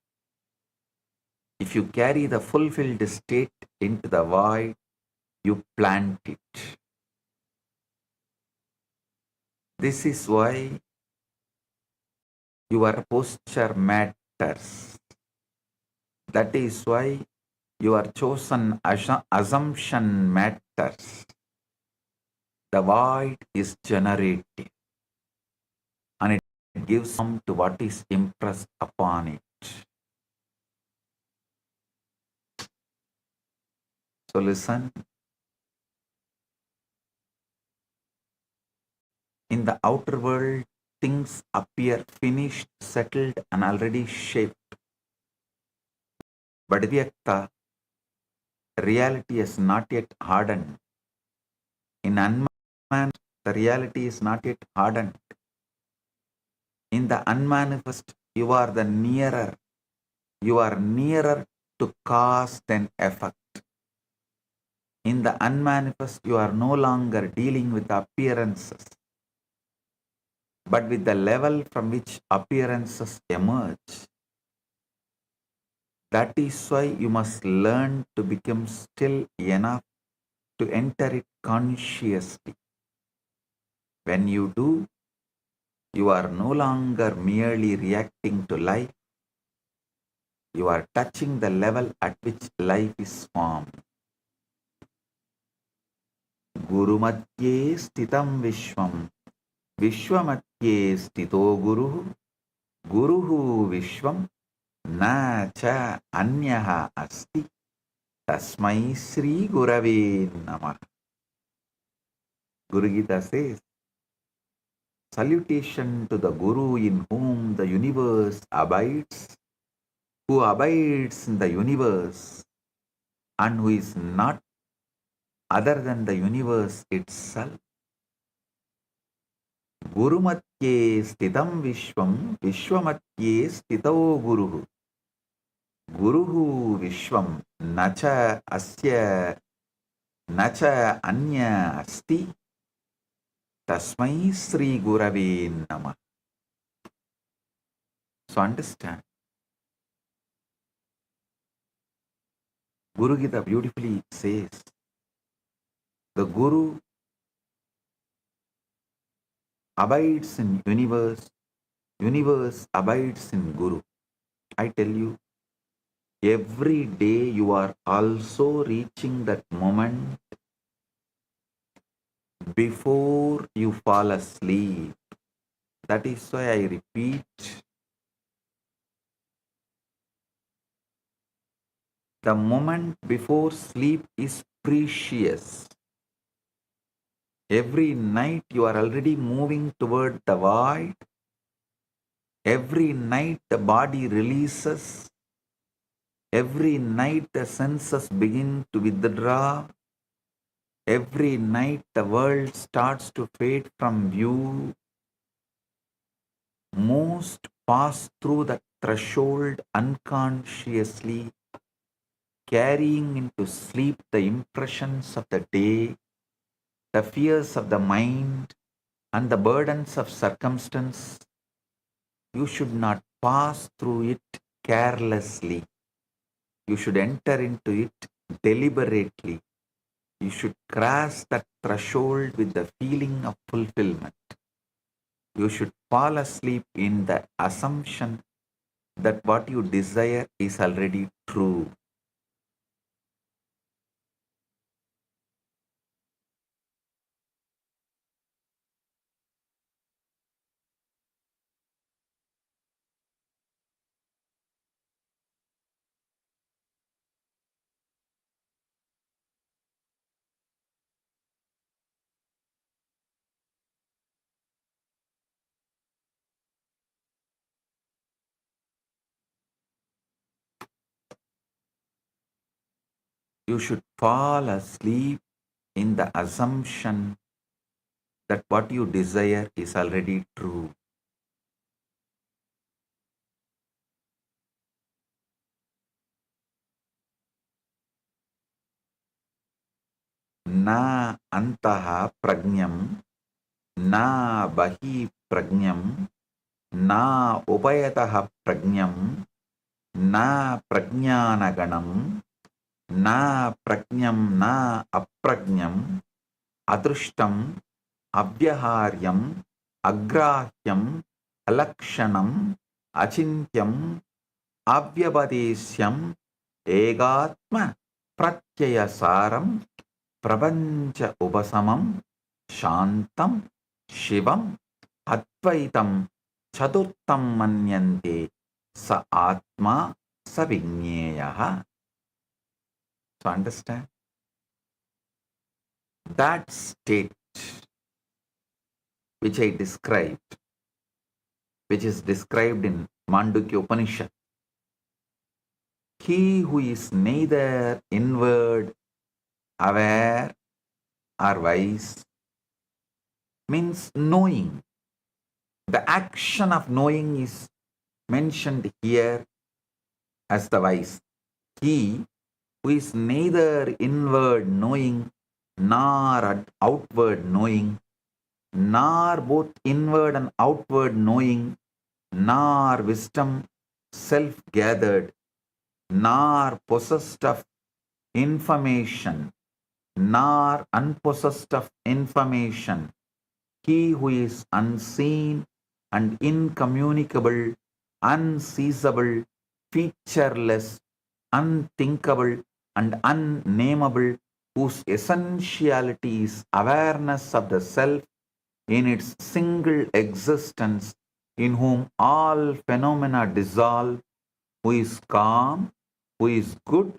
If you carry the fulfilled state into the void, you plant it. This is why your posture matters. That is why your chosen assumption matters. The void is generative and it gives form to what is impressed upon it. So listen. In the outer world, things appear finished, settled, and already shaped. But Vyakta, reality is not yet hardened. In unmanifest, the reality is not yet hardened. In the unmanifest, you are nearer to cause than effect. In the unmanifest, you are no longer dealing with appearances, but with the level from which appearances emerge. That is why you must learn to become still enough to enter it consciously. When you do, you are no longer merely reacting to life. You are touching the level at which life is formed. Guru Madhye Stitam Vishwam Vishwamadhye Stito Guru Guruhu Vishwam Na Cha Anyaha Asti Tasmai Sri Gurave Namah. Guru Gita says, salutation to the Guru in whom the universe abides, who abides in the universe, and who is not other than the universe itself. Guru Matye Sthitam Vishwam Vishwamatye Sthito Guruhu Guruhu Vishwam Nacha Asya Nacha Anya Asti Tasmai Sri Gurave Namah. So understand, Guru Gita beautifully says, the Guru abides in universe, universe abides in Guru. I tell you, every day you are also reaching that moment before you fall asleep. That is why I repeat, the moment before sleep is precious. Every night you are already moving toward the void. Every night the body releases. Every night the senses begin to withdraw. Every night the world starts to fade from view. Most pass through the threshold unconsciously, carrying into sleep the impressions of the day, the fears of the mind, and the burdens of circumstance. You should not pass through it carelessly. You should enter into it deliberately. You should cross that threshold with the feeling of fulfillment. You should fall asleep in the assumption that what you desire is already true. You should fall asleep in the assumption that what you desire is already true. Na antaha prajnam, na bahi prajnam, na upayataha prajnam, na prajnanaganam, na prajnam, na aprajnam, adrushtam, abhyaharyam, agrahyam, alakshanam, achintyam, avyavadesyam, egatma, pratyayasaram, prapancha upasamam, shantam, shivam, advaitam, chaturtam manyante, sa atma, sa vigneyaha. So understand? That state which I described, which is described in Mandukya Upanishad, he who is neither inward, aware, or wise, means knowing. The action of knowing is mentioned here as the wise. He who is neither inward knowing nor outward knowing, nor both inward and outward knowing, nor wisdom self-gathered, nor possessed of information, nor unpossessed of information, he who is unseen and incommunicable, unseizable, featureless, unthinkable, and unnameable, whose essentiality is awareness of the self in its single existence, in whom all phenomena dissolve, who is calm, who is good,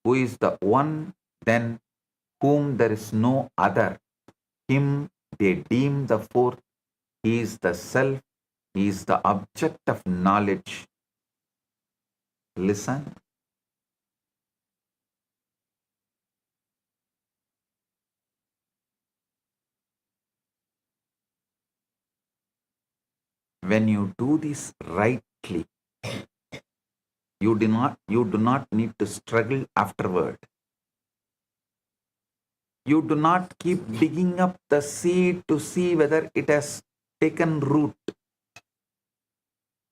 who is the one, then whom there is no other. Him they deem the fourth. He is the self. He is the object of knowledge. Listen. When you do this rightly, you do not need to struggle afterward. You do not keep digging up the seed to see whether it has taken root.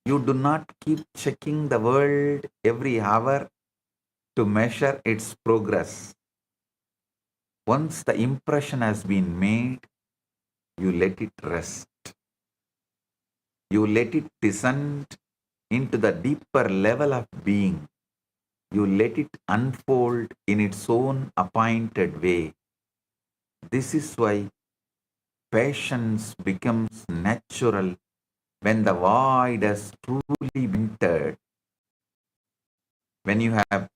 You do not keep checking the world every hour to measure its progress. Once the impression has been made, you let it rest. You let it descend into the deeper level of being. You let it unfold in its own appointed way. This is why patience becomes natural when the void has truly been entered. When you have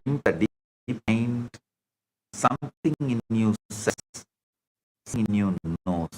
in the deep mind, something in you says, something in you knows.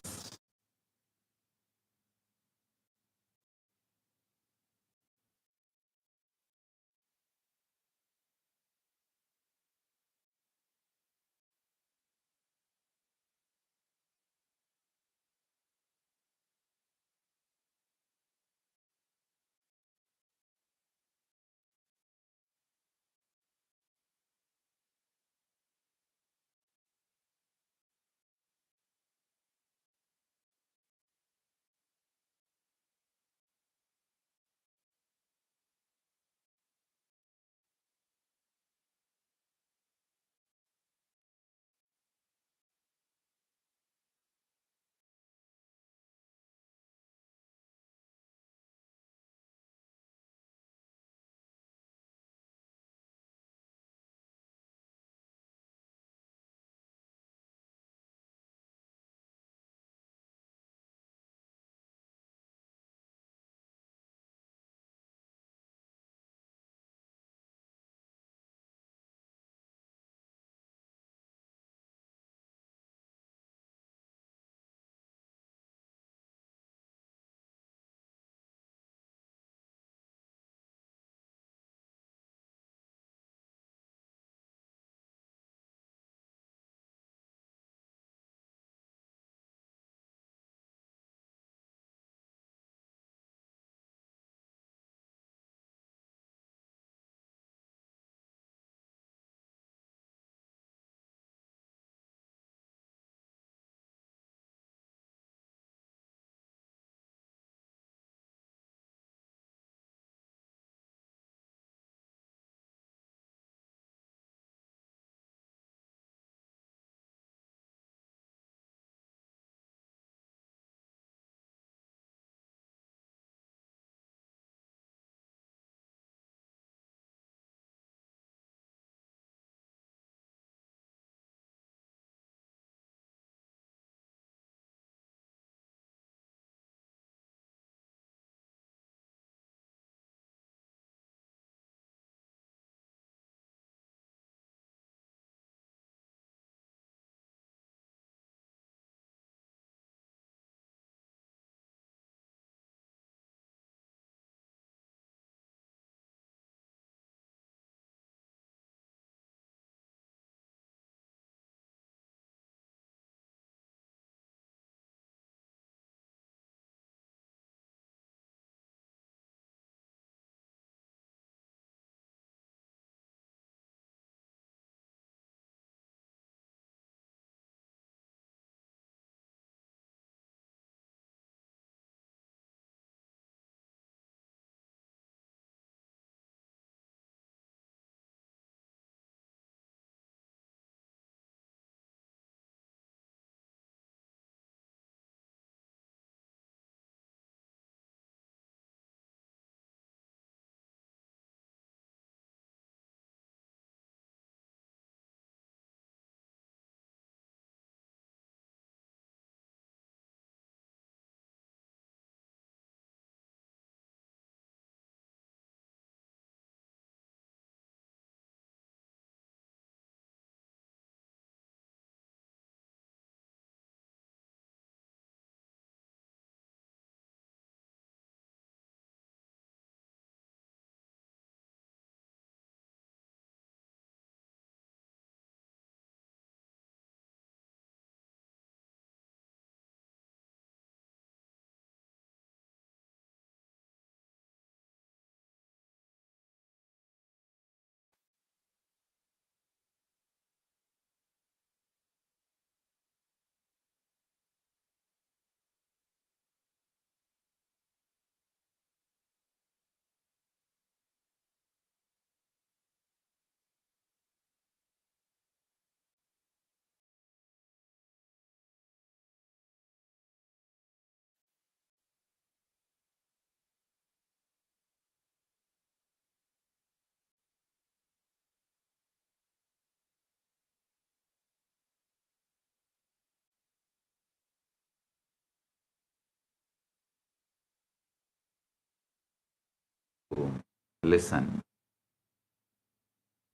Listen.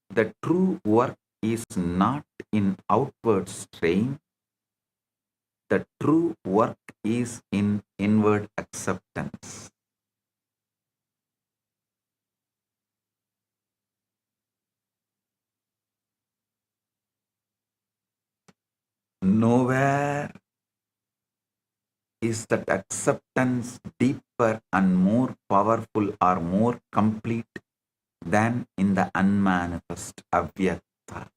The true work is not in outward strain. The true work is in inward acceptance. Nowhere is that acceptance deeper and more powerful or more complete than in the unmanifest Avyakta.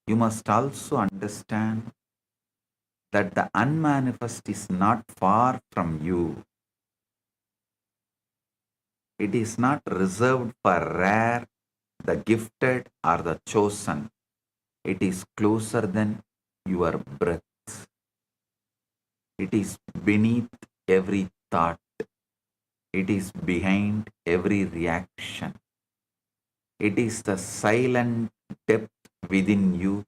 You must also understand that the unmanifest is not far from you. It is not reserved for rare, the gifted, or the chosen. It is closer than your breath. It is beneath every thought. It is behind every reaction. It is the silent depth within you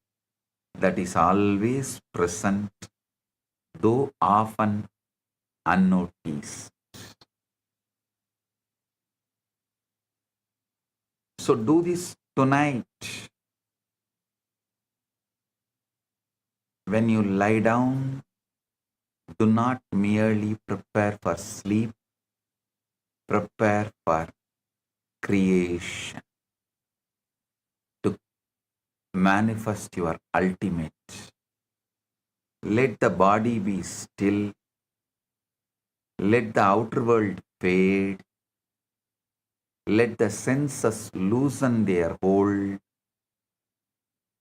that is always present, though often unnoticed. So do this tonight. When you lie down, do not merely prepare for sleep, prepare for creation, to manifest your ultimate. Let the body be still, let the outer world fade, let the senses loosen their hold,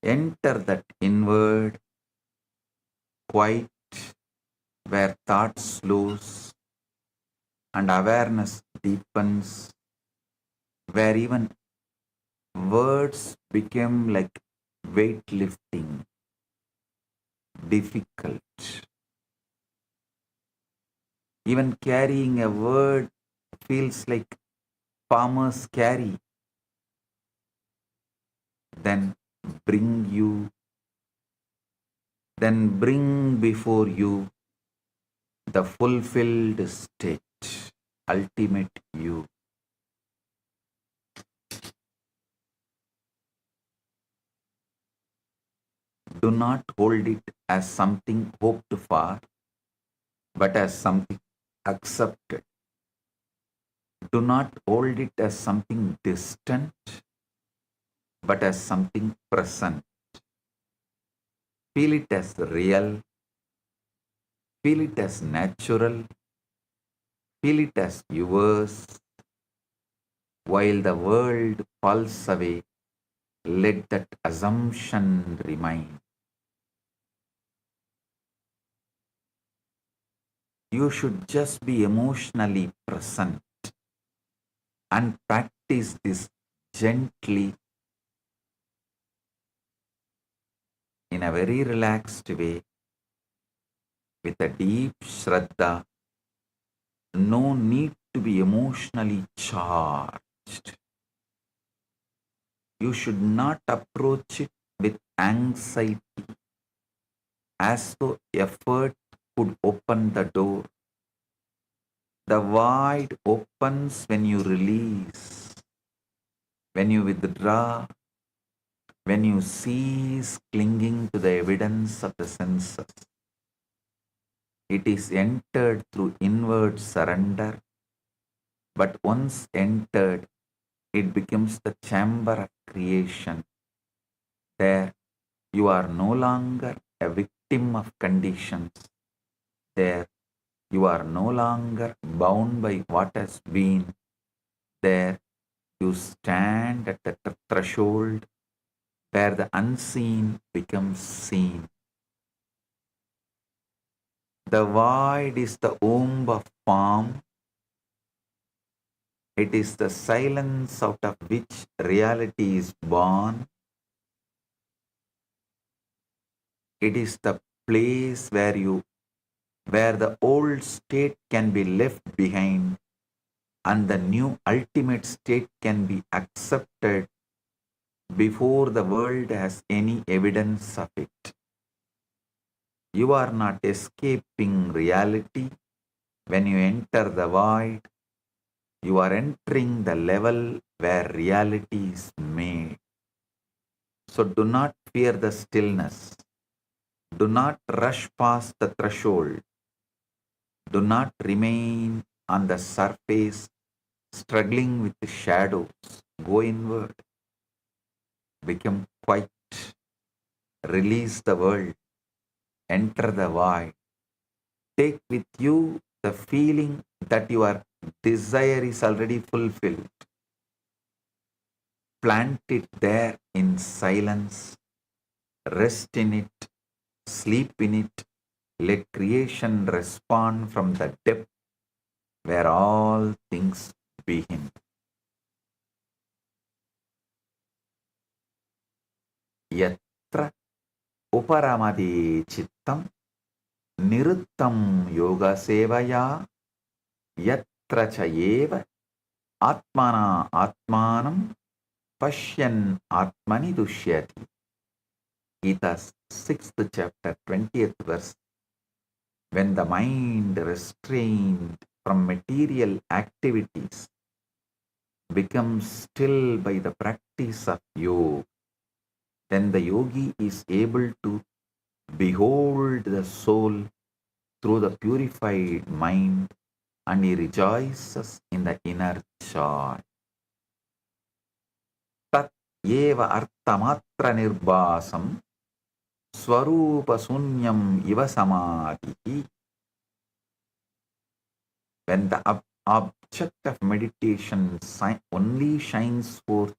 enter that inward, quiet, where thought slows and awareness deepens, where even words become like weightlifting, difficult. Even carrying a word feels like farmers carry. Then bring before you the fulfilled state, ultimate you. Do not hold it as something hoped for, but as something accepted. Do not hold it as something distant, but as something present. Feel it as real, feel it as natural, feel it as yours. While the world falls away, let that assumption remain. You should just be emotionally present and practice this gently in a very relaxed way with a deep shraddha. No need to be emotionally charged. You should not approach it with anxiety as though effort could open the door. The void opens when you release, when you withdraw, when you cease clinging to the evidence of the senses. It is entered through inward surrender, but once entered, it becomes the chamber of creation. There, you are no longer a victim of conditions. There, you are no longer bound by what has been. There, you stand at the threshold where the unseen becomes seen. The void is the womb of form. It is the silence out of which reality is born. It is the place where the old state can be left behind and the new ultimate state can be accepted before the world has any evidence of it. You are not escaping reality when you enter the void. You are entering the level where reality is made. So do not fear the stillness. Do not rush past the threshold. Do not remain on the surface struggling with the shadows. Go inward. Become quiet. Release the world. Enter the void. Take with you the feeling that your desire is already fulfilled. Plant it there in silence. Rest in it. Sleep in it. Let creation respond from the depth where all things begin. Yatra uparamade chittam niruttam yoga sevaya yatra chayeva atmana atmanam pashyan atmani dushyati. Gita's 6th chapter, 20th verse. When the mind restrained from material activities becomes still by the practice of yoga, then the yogi is able to behold the soul through the purified mind and he rejoices in the inner joy. Tat eva artamatra nirbasam swarupa sunyam iva samadhi. When the object of meditation only shines forth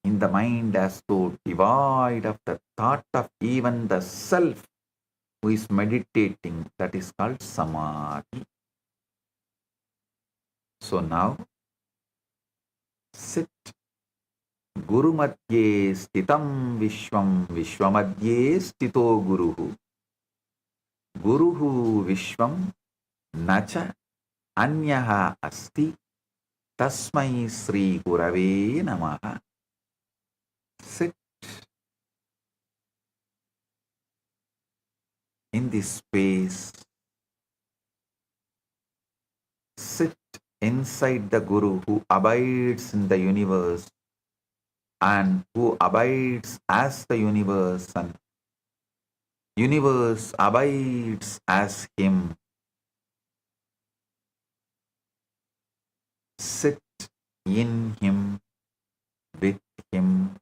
in the mind as though devoid of the thought of even the self who is meditating, that is called samadhi. So now sit. Guru madhye stitam vishwam vishwamadhye stito guruhu. Guruhu vishwam nacha anyaha asti tasmai sri gurave namaha. Sit in this space. Sit inside the Guru who abides in the universe and who abides as the universe, and universe abides as him. Sit in him, with him,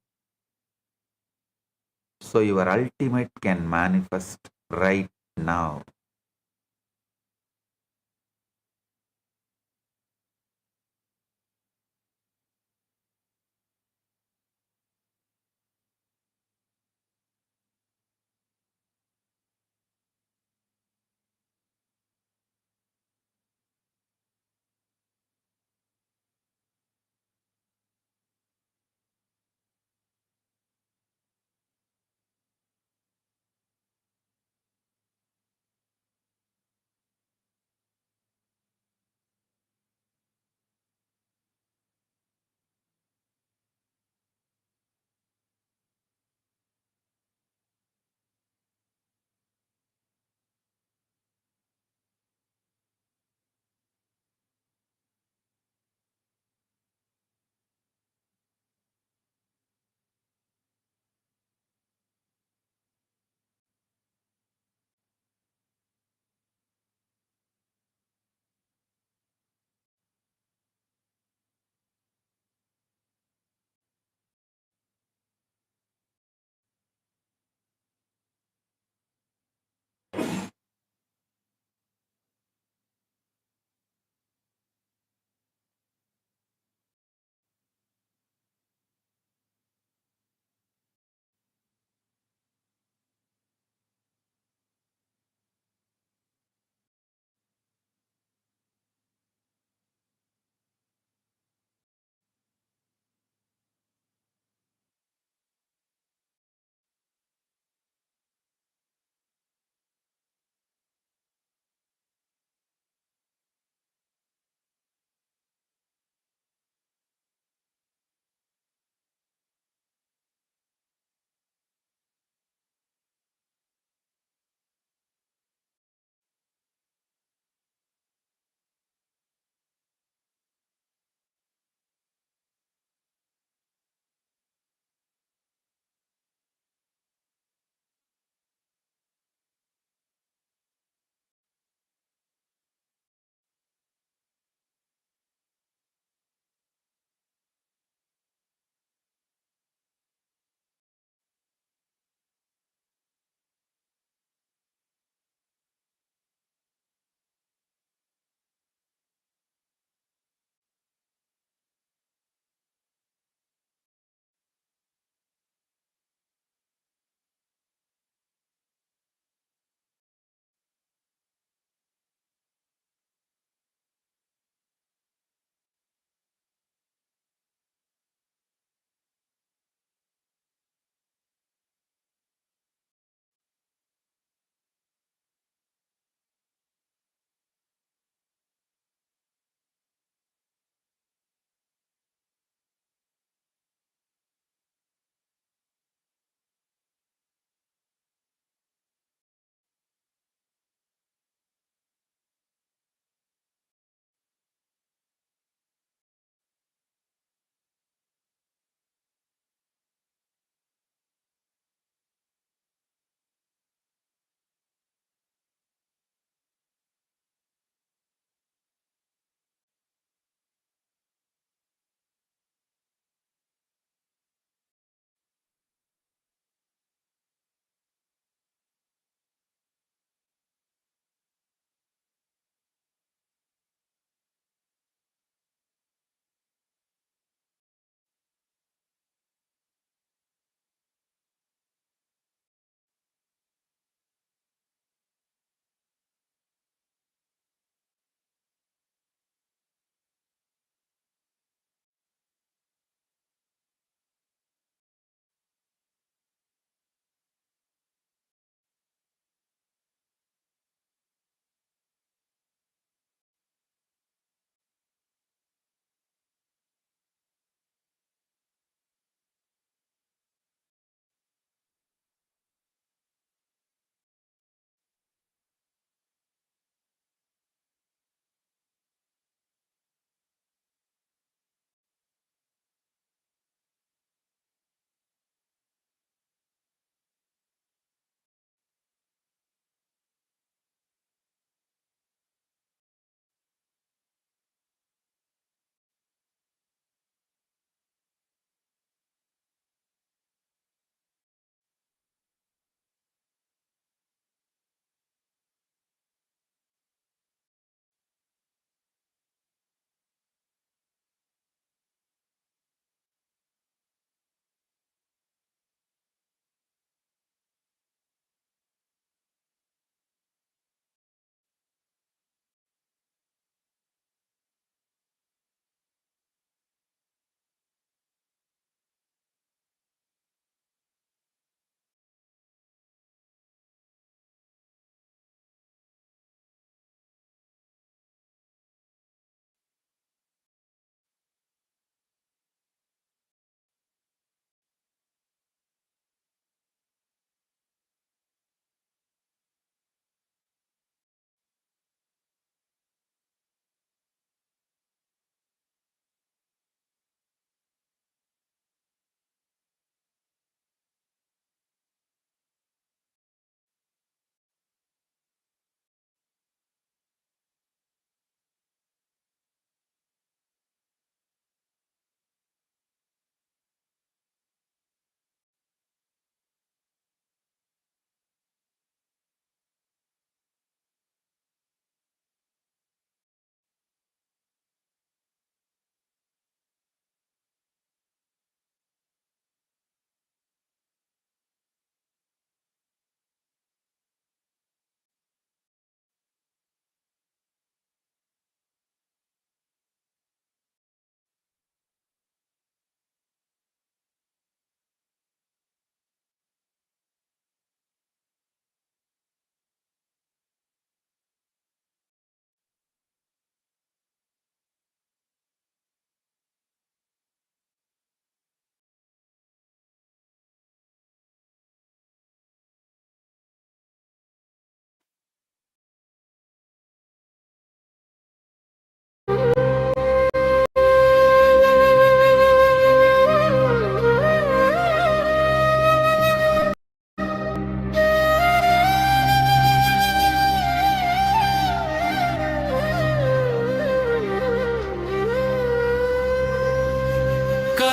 so your ultimate can manifest right now.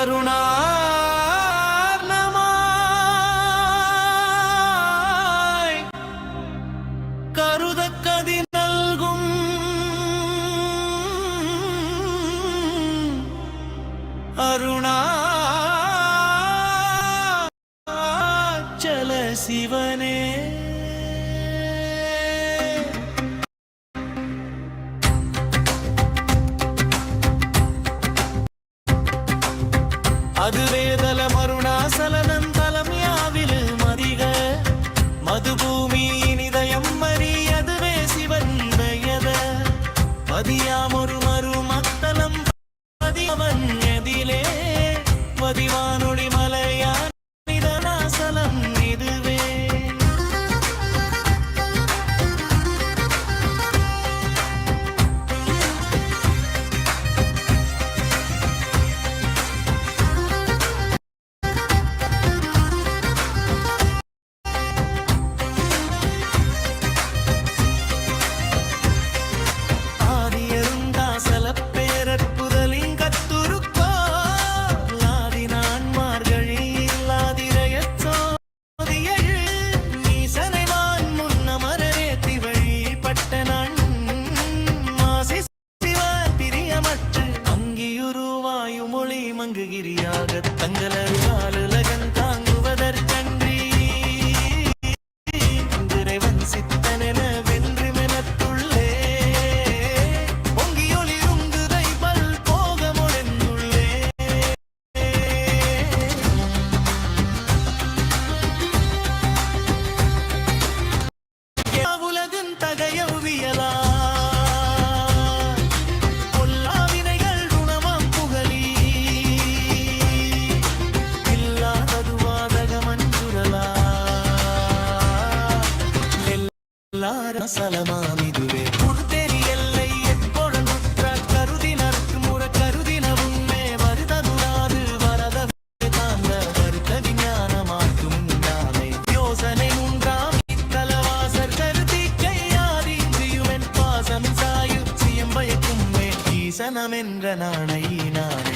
കരുണാർണമായി കരുതക്കതി നൽകും അരുണാചല ശിവനേ அதுவேதலமருணாசலனந்தலம் யாவிலு மதிக மதுபூமி நிதயம் மறியதுவே சிவந்தயத பதியாமொரு மருமத்தலம் பதியவன் எதிலே பதிவானொளி மலையான் நிதனாசலம் இதுவே சலமாமிதுவே புர்தெரி எல்லை எப்பொழுதுற்ற கருதினர்க்கு முற கருதினவுமே வருததுராது வரத தாங்க வருத்த விஞ்ஞானமாக்கும் நாமே யோசனை உண்டாம் இத்தலவாசர் கருதி கையாதியுமென் பாசம் சாயு சியம்பயக்கும் ஈசனமென்ற நாணை நானே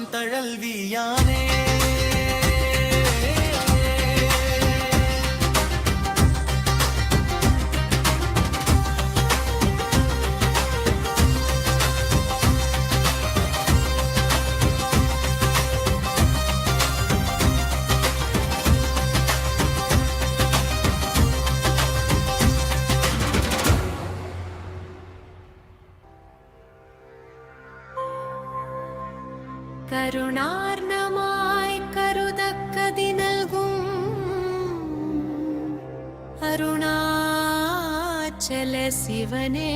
தழல்வியானே
കരുണാർണമായി കരുതക്കതി നൽകും അരുണാചല ശിവനേ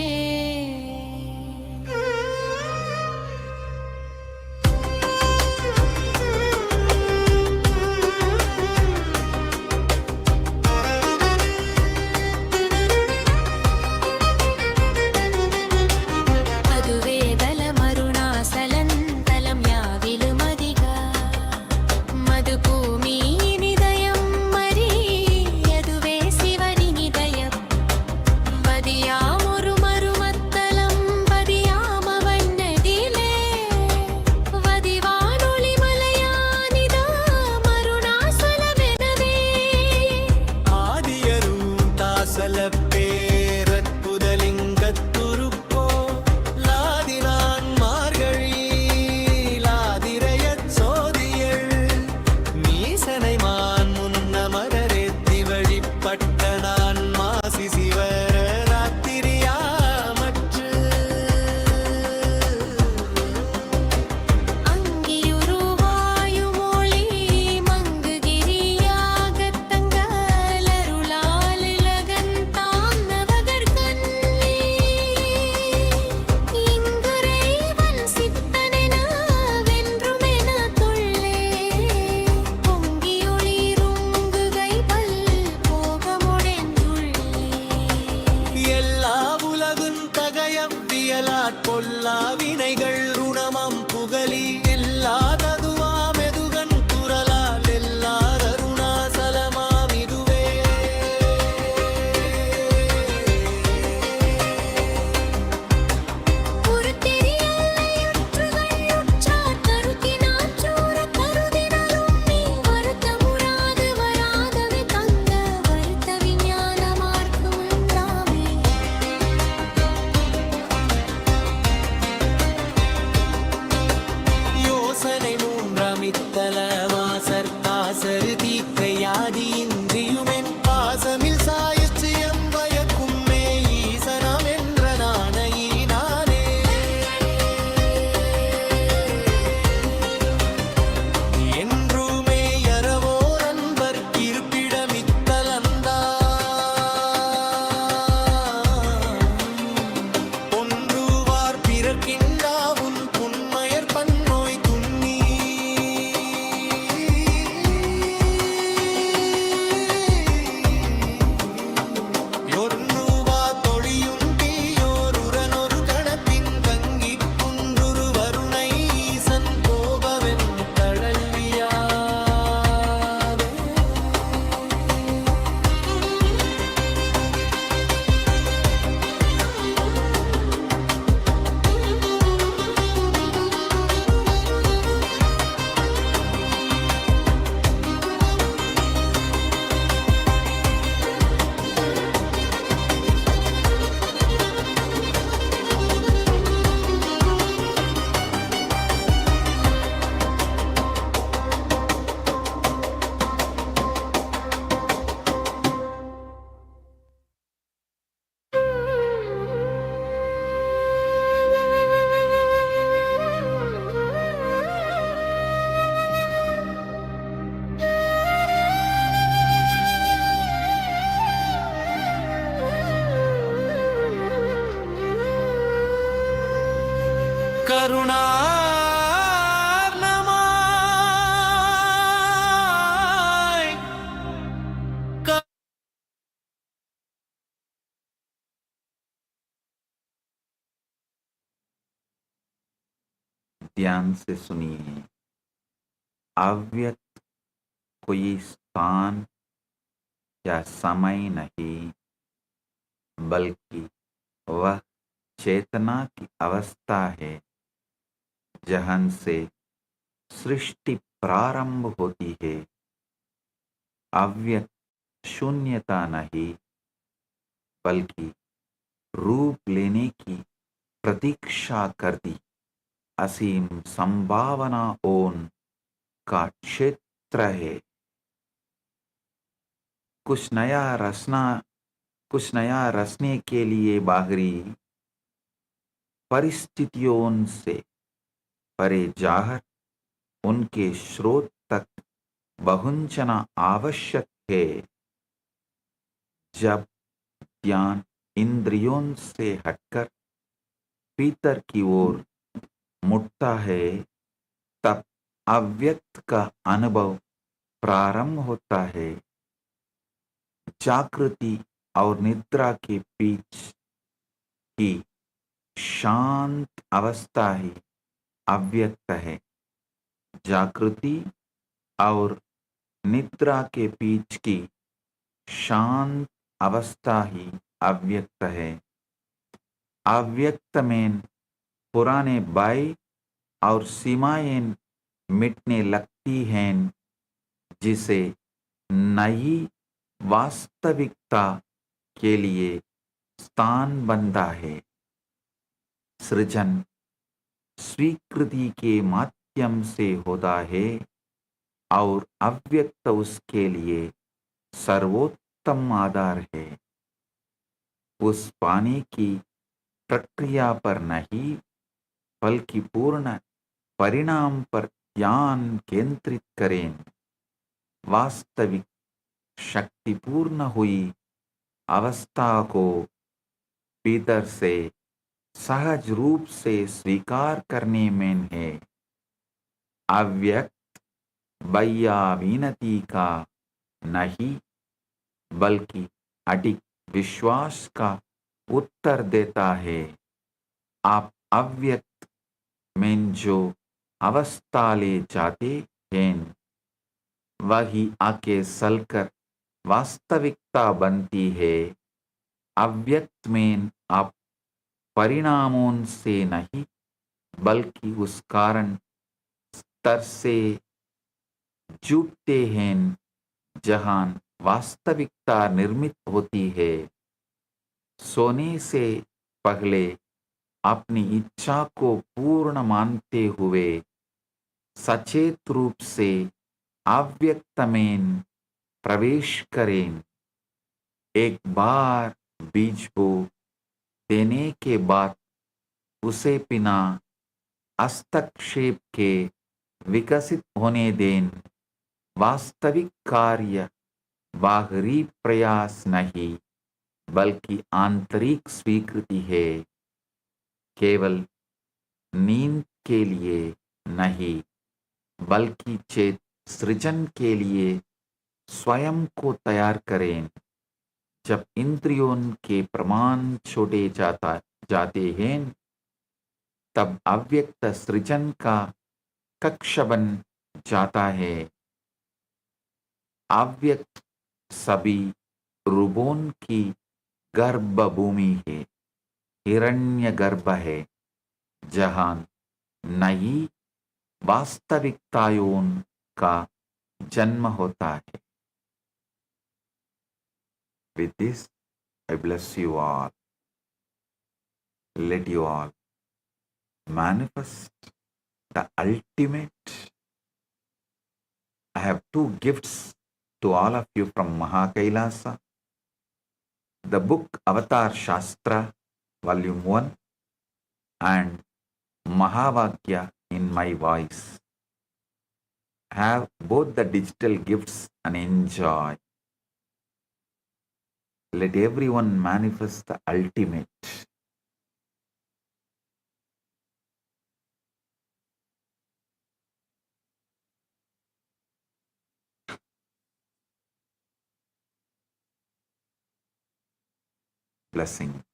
ஒரு மருமத்தல
करुणार्णमाय
ध्यान से सुनिए, अव्यक्त कोई स्थान या समय नहीं, बल्कि वह चेतना की अवस्था है जहां से सृष्टि प्रारंभ होती है। अव्यक्त शून्यता नहीं, बल्कि रूप लेने की प्रतीक्षा करती असीम संभावना ओन का क्षेत्र है। कुछ नया रचने के लिए बाहरी परिस्थितियों से परे जाकर उनके स्रोत तक पहुंचना आवश्यक है। जब ध्यान इंद्रियों से हटकर भीतर की ओर मुड़ता है, तब अव्यक्त का अनुभव प्रारंभ होता है। जागृति और निद्रा के बीच की शांत अवस्था ही अव्यक्त है। जागृति और निद्रा के बीच की शांत अवस्था ही अव्यक्त है। अव्यक्त में पुराने भय और सीमाएं मिटने लगती हैं, जिसे नई वास्तविकता के लिए स्थान बनता है। सृजन स्वीकृति के माध्यम से होता है और अव्यक्त उसके लिए सर्वोत्तम आधार है। उस पाने की प्रक्रिया पर नहीं, बल्कि पूर्ण परिणाम पर ध्यान केंद्रित करें। वास्तविक शक्तिपूर्ण हुई अवस्था को भीतर से सहज रूप से स्वीकार करने में है। अव्यक्त भय्यावीनती का नहीं, बल्कि अडिग विश्वास का उत्तर देता है। आप अव्यक्त में जो अवस्था ले जाते हैं, वही आके सलकर वास्तविकता बनती है। अव्यक्त में आप परिणामों से नहीं, बल्कि उस कारण स्तर से जूझते हैं जहां वास्तविकता निर्मित होती है। सोने से पहले अपनी इच्छा को पूर्ण मानते हुए सचेत रूप से अव्यक्त में प्रवेश करें। एक बार बीज बो देने के बाद उसे बिना हस्तक्षेप के विकसित होने दें। वास्तविक कार्य बाहरी प्रयास नहीं, बल्कि आंतरिक स्वीकृति है। केवल नींद के लिए नहीं, बल्कि चेत सृजन के लिए स्वयं को तैयार करें। जब इंद्रियों के प्रमाण छोड़े जाते हैं, तब अव्यक्त सृजन का कक्ष बन जाता है। अव्यक्त सभी रूपों की गर्भ भूमि है, हिरण्य गर्भ है, जहां नई वास्तविकताओं का जन्म होता है। With this, I bless you all. Let you all manifest the ultimate. I have two gifts to all of you from Kailasa. The book Avatar Shastra, Volume 1, and Mahavakya in my voice. Have both the digital gifts and enjoy. Let everyone manifest the ultimate. Blessing.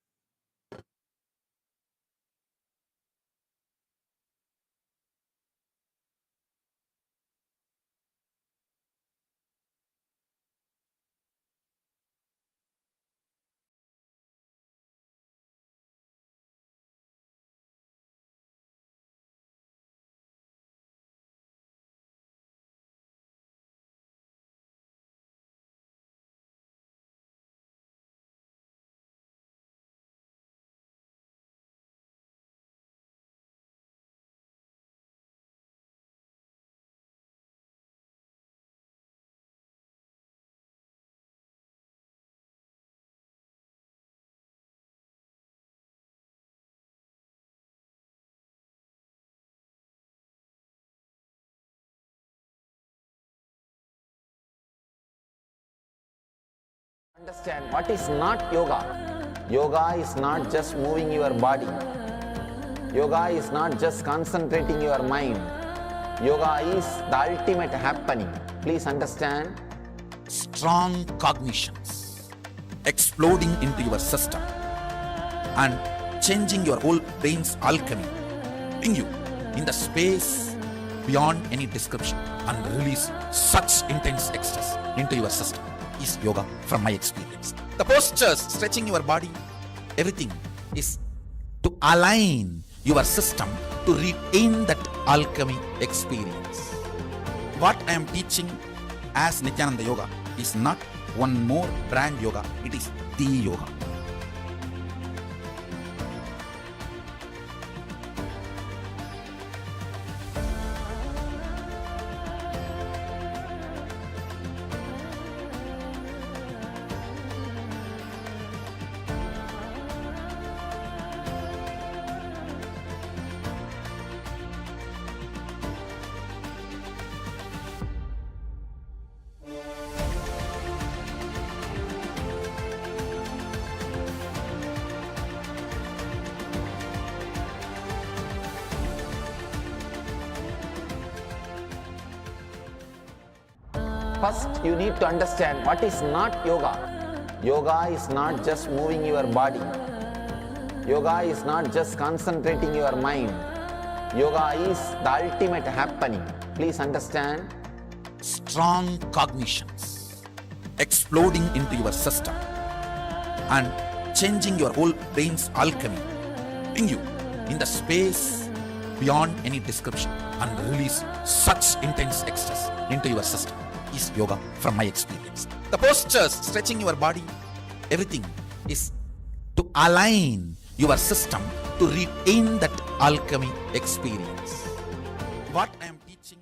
Understand what is not yoga. Yoga is not just moving your body. Yoga is not just concentrating your mind. Yoga is the ultimate happening. Please understand.
Strong cognitions exploding into your system and changing your whole brain's alchemy, putting you in the space beyond any description and release such intense ecstasy into your system is yoga from my experience. The postures, stretching your body, everything is to align your system to retain that alchemy experience. What I am teaching as Nithyananda Yoga is not one more brand yoga, it is the yoga.
First, you need to understand what is not yoga. Yoga is not just moving your body. Yoga is not just concentrating your mind. Yoga is the ultimate happening. Please understand.
Strong cognitions exploding into your system and changing your whole brain's alchemy, putting you in the space beyond any description and release such intense ecstasy into your system is yoga from my experience. The postures, stretching your body, everything is to align your system to retain that alchemy experience. What I am teaching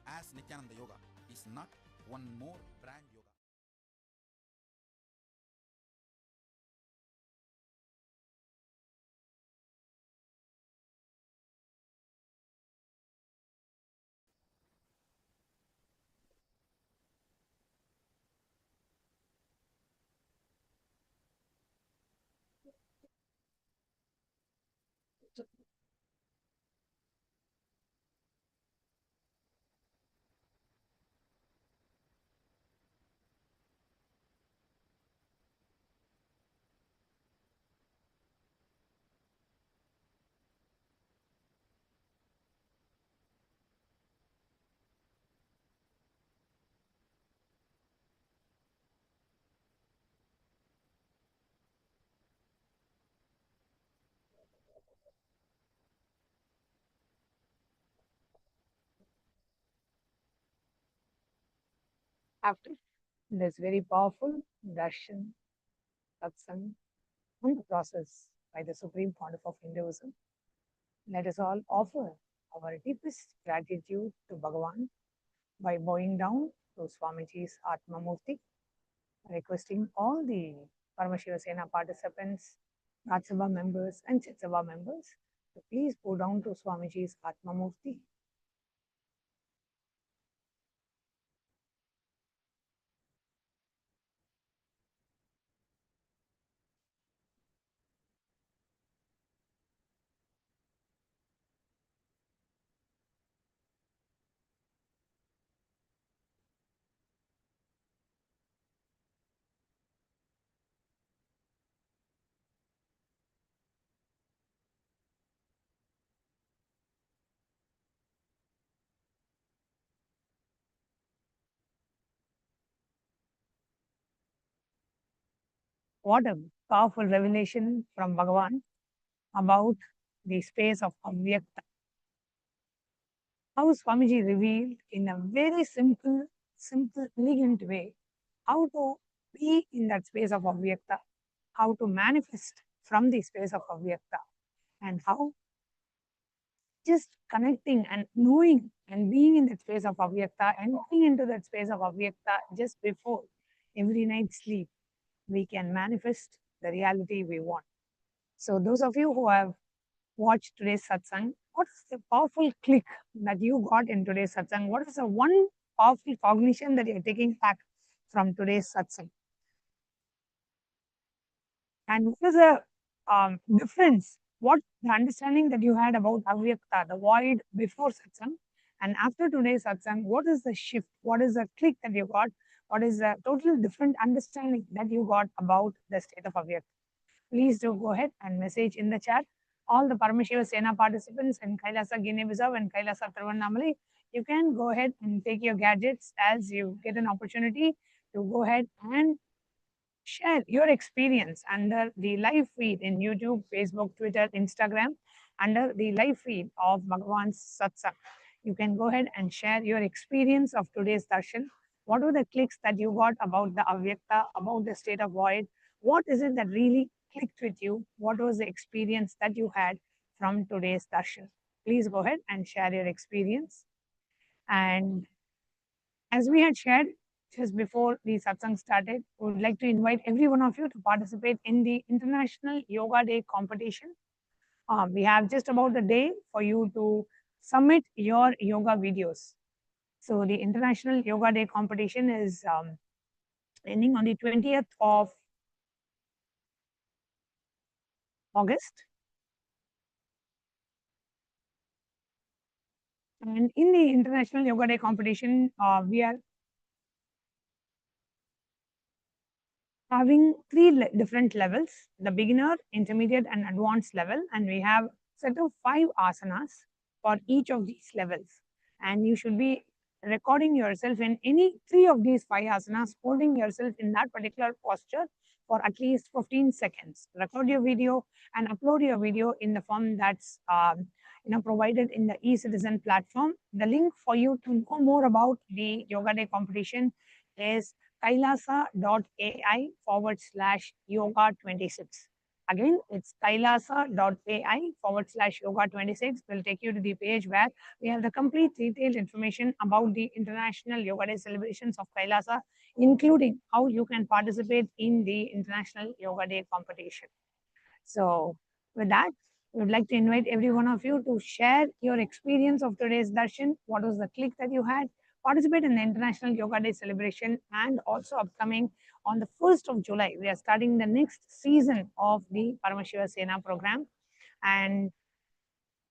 as Nithyananda Yoga is not one more brand yoga.
After this very powerful darshan satsang on the process by the Supreme Pontiff of Hinduism, let us all offer our deepest gratitude to Bhagavan by bowing down to Swamiji's Atma Murti, requesting all the Paramashiva Sena participants, Raj Sabha members and Chit Sabha members to please bow down to Swamiji's Atma Murti. What a powerful revelation from Bhagavan about the space of Avyakta. How Swamiji revealed in a very simple, elegant way how to be in that space of Avyakta, how to manifest from the space of Avyakta, and how just connecting and knowing and being in that space of Avyakta and looking into that space of Avyakta just before every night's sleep, we can manifest the reality we want. So, those of you who have watched today's satsang, what is the powerful click that you got in today's satsang? What is the one powerful cognition that you're taking back from today's satsang? And what is the difference? What the understanding that you had about Avyakta, the void before satsang, and after today's satsang, what is the shift? What is the click that you got? What is the total different understanding that you got about the state of Avyakta? Please do go ahead and message in the chat. All the Paramashiva Sena participants in Kailasa Guinea-Bissau and Kailasa Tiruvannamalai, you can go ahead and take your gadgets as you get an opportunity to go ahead and share your experience under the live feed in YouTube, Facebook, Twitter, Instagram, under the live feed of Bhagavan's Satsang. You can go ahead and share your experience of today's darshan. What were the clicks that you got about the Avyakta, about the state of void? What is it that really clicked with you? What was the experience that you had from today's darshan? Please go ahead and share your experience. And as we had shared just before the satsang started, we would like to invite every one of you to participate in the International Yoga Day competition. We have just about a day for you to submit your yoga videos. So the International Yoga Day competition is ending on the 20th of August. And in the International Yoga Day competition, we are having three different levels: the beginner, intermediate, and advanced level. And we have set of 5 asanas for each of these levels. And you should be recording yourself in any 3 of these 5 asanas, holding yourself in that particular posture for at least 15 seconds. Record your video and upload your video in the form that's provided in the e-citizen platform. The link for you to know more about the Yoga Day competition is kailasa.ai/yoga26. Again, it's kailasa.ai/yoga26 will take you to the page where we have the complete detailed information about the International Yoga Day celebrations of Kailasa, including how you can participate in the International Yoga Day competition. So with that, we would like to invite every one of you to share your experience of today's darshan. What was the click that you had? Participate in the International Yoga Day celebration, and also upcoming on the 1st of July, we are starting the next season of the Paramashiva Sena program. And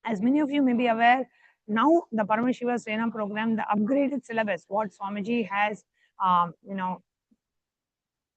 as many of you may be aware, now the Paramashiva Sena program, the upgraded syllabus, what Swamiji has, upgraded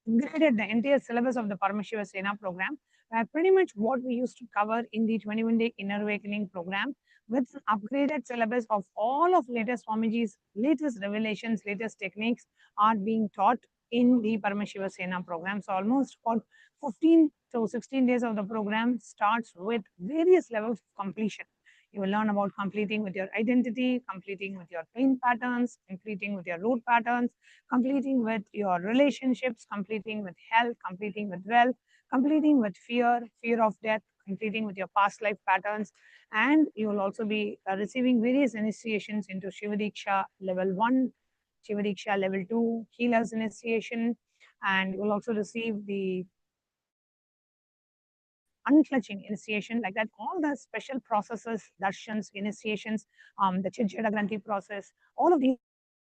the entire syllabus of the Paramashiva Sena program, where pretty much what we used to cover in the 21-day Inner Awakening program, with an upgraded syllabus of all of latest Swamiji's latest revelations, latest techniques are being taught in the Paramashiva Sena program. So almost for 15 to 16 days of the program starts with various levels of completion. You will learn about completing with your identity, completing with your pain patterns, completing with your root patterns, completing with your relationships, completing with health, completing with wealth, completing with fear, fear of death, completing with your past life patterns. And you will also be receiving various initiations into Shivadiksha level 1, Shivadiksha level 2, Healer's initiation, and you will also receive the unclutching initiation, like that. All the special processes, darshans, initiations, the Chijjada Granthi process, all of these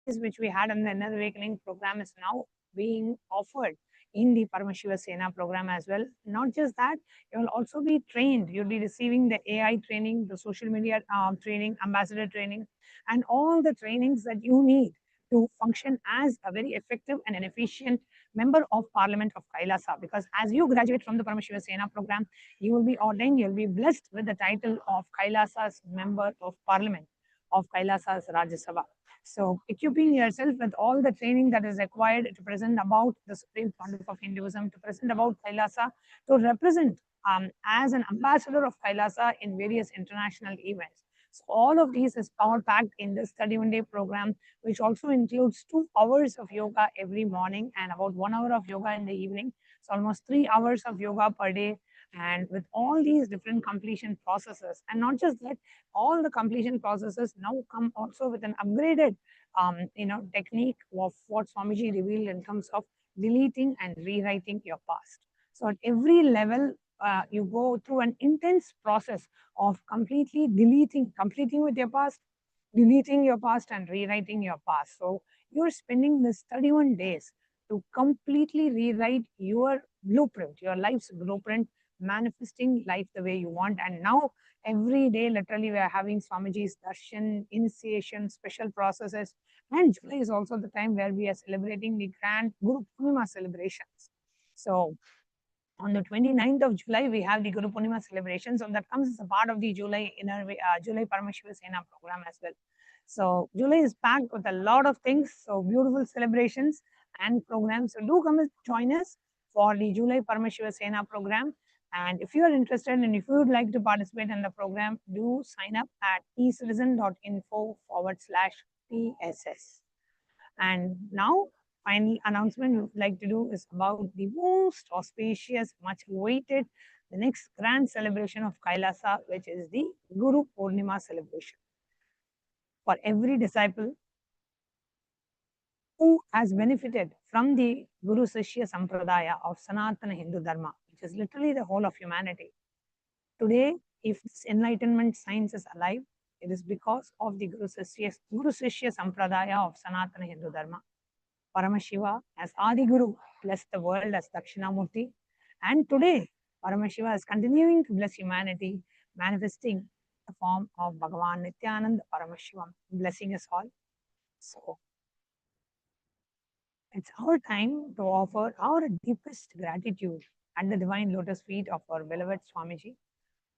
which we had in the Inner Awakening program is now being offered in the Paramashiva Sena program as well. Not just that, you will also be trained. You'll be receiving the AI training, the social media training, ambassador training, and all the trainings that you need to function as a very effective and an efficient member of Parliament of Kailasa. Because as you graduate from the Paramashiva Sena program, you will be ordained, you'll be blessed with the title of Kailasa's Member of Parliament of Kailasa's Rajya Sabha. So equipping yourself with all the training that is required to present about the Supreme Pontiff of Hinduism, to present about Kailasa, to represent as an ambassador of Kailasa in various international events. So all of these is power packed in this 31-day program, which also includes 2 hours of yoga every morning and about 1 hour of yoga in the evening. So almost 3 hours of yoga per day, and with all these different completion processes. And not just that, all the completion processes now come also with an upgraded technique of what Swamiji revealed in terms of deleting and rewriting your past. So at every level, you go through an intense process of completing with your past, deleting your past and rewriting your past. So you're spending this 31 days to completely rewrite your blueprint, your life's blueprint, manifesting life the way you want. And now every day, literally, we are having Swamiji's darshan, initiation, special processes. And July is also the time where we are celebrating the grand Guru Purnima celebrations. So on the 29th of July, we have the Guru Purnima celebration. So that comes as a part of the July July Paramashivam program as well. So July is packed with a lot of things. So beautiful celebrations and programs. So do come and join us for the July Paramashivam program. And if you are interested and if you would like to participate in the program, do sign up at ecitizen.info/PSS. And now, final announcement we would like to do is about the most auspicious, much awaited, the next grand celebration of Kailasa, which is the Guru Purnima celebration. For every disciple who has benefited from the Guru Sishya Sampradaya of Sanatana Hindu Dharma, which is literally the whole of humanity. Today, if this enlightenment science is alive, it is because of the Guru Sishya Sampradaya of Sanatana Hindu Dharma. Paramashiva as Adi Guru blessed the world as Dakshinamurti. And today, Paramashiva is continuing to bless humanity, manifesting the form of Bhagavan Nithyananda Paramashivam, blessing us all. So, it's our time to offer our deepest gratitude at the divine lotus feet of our beloved Swamiji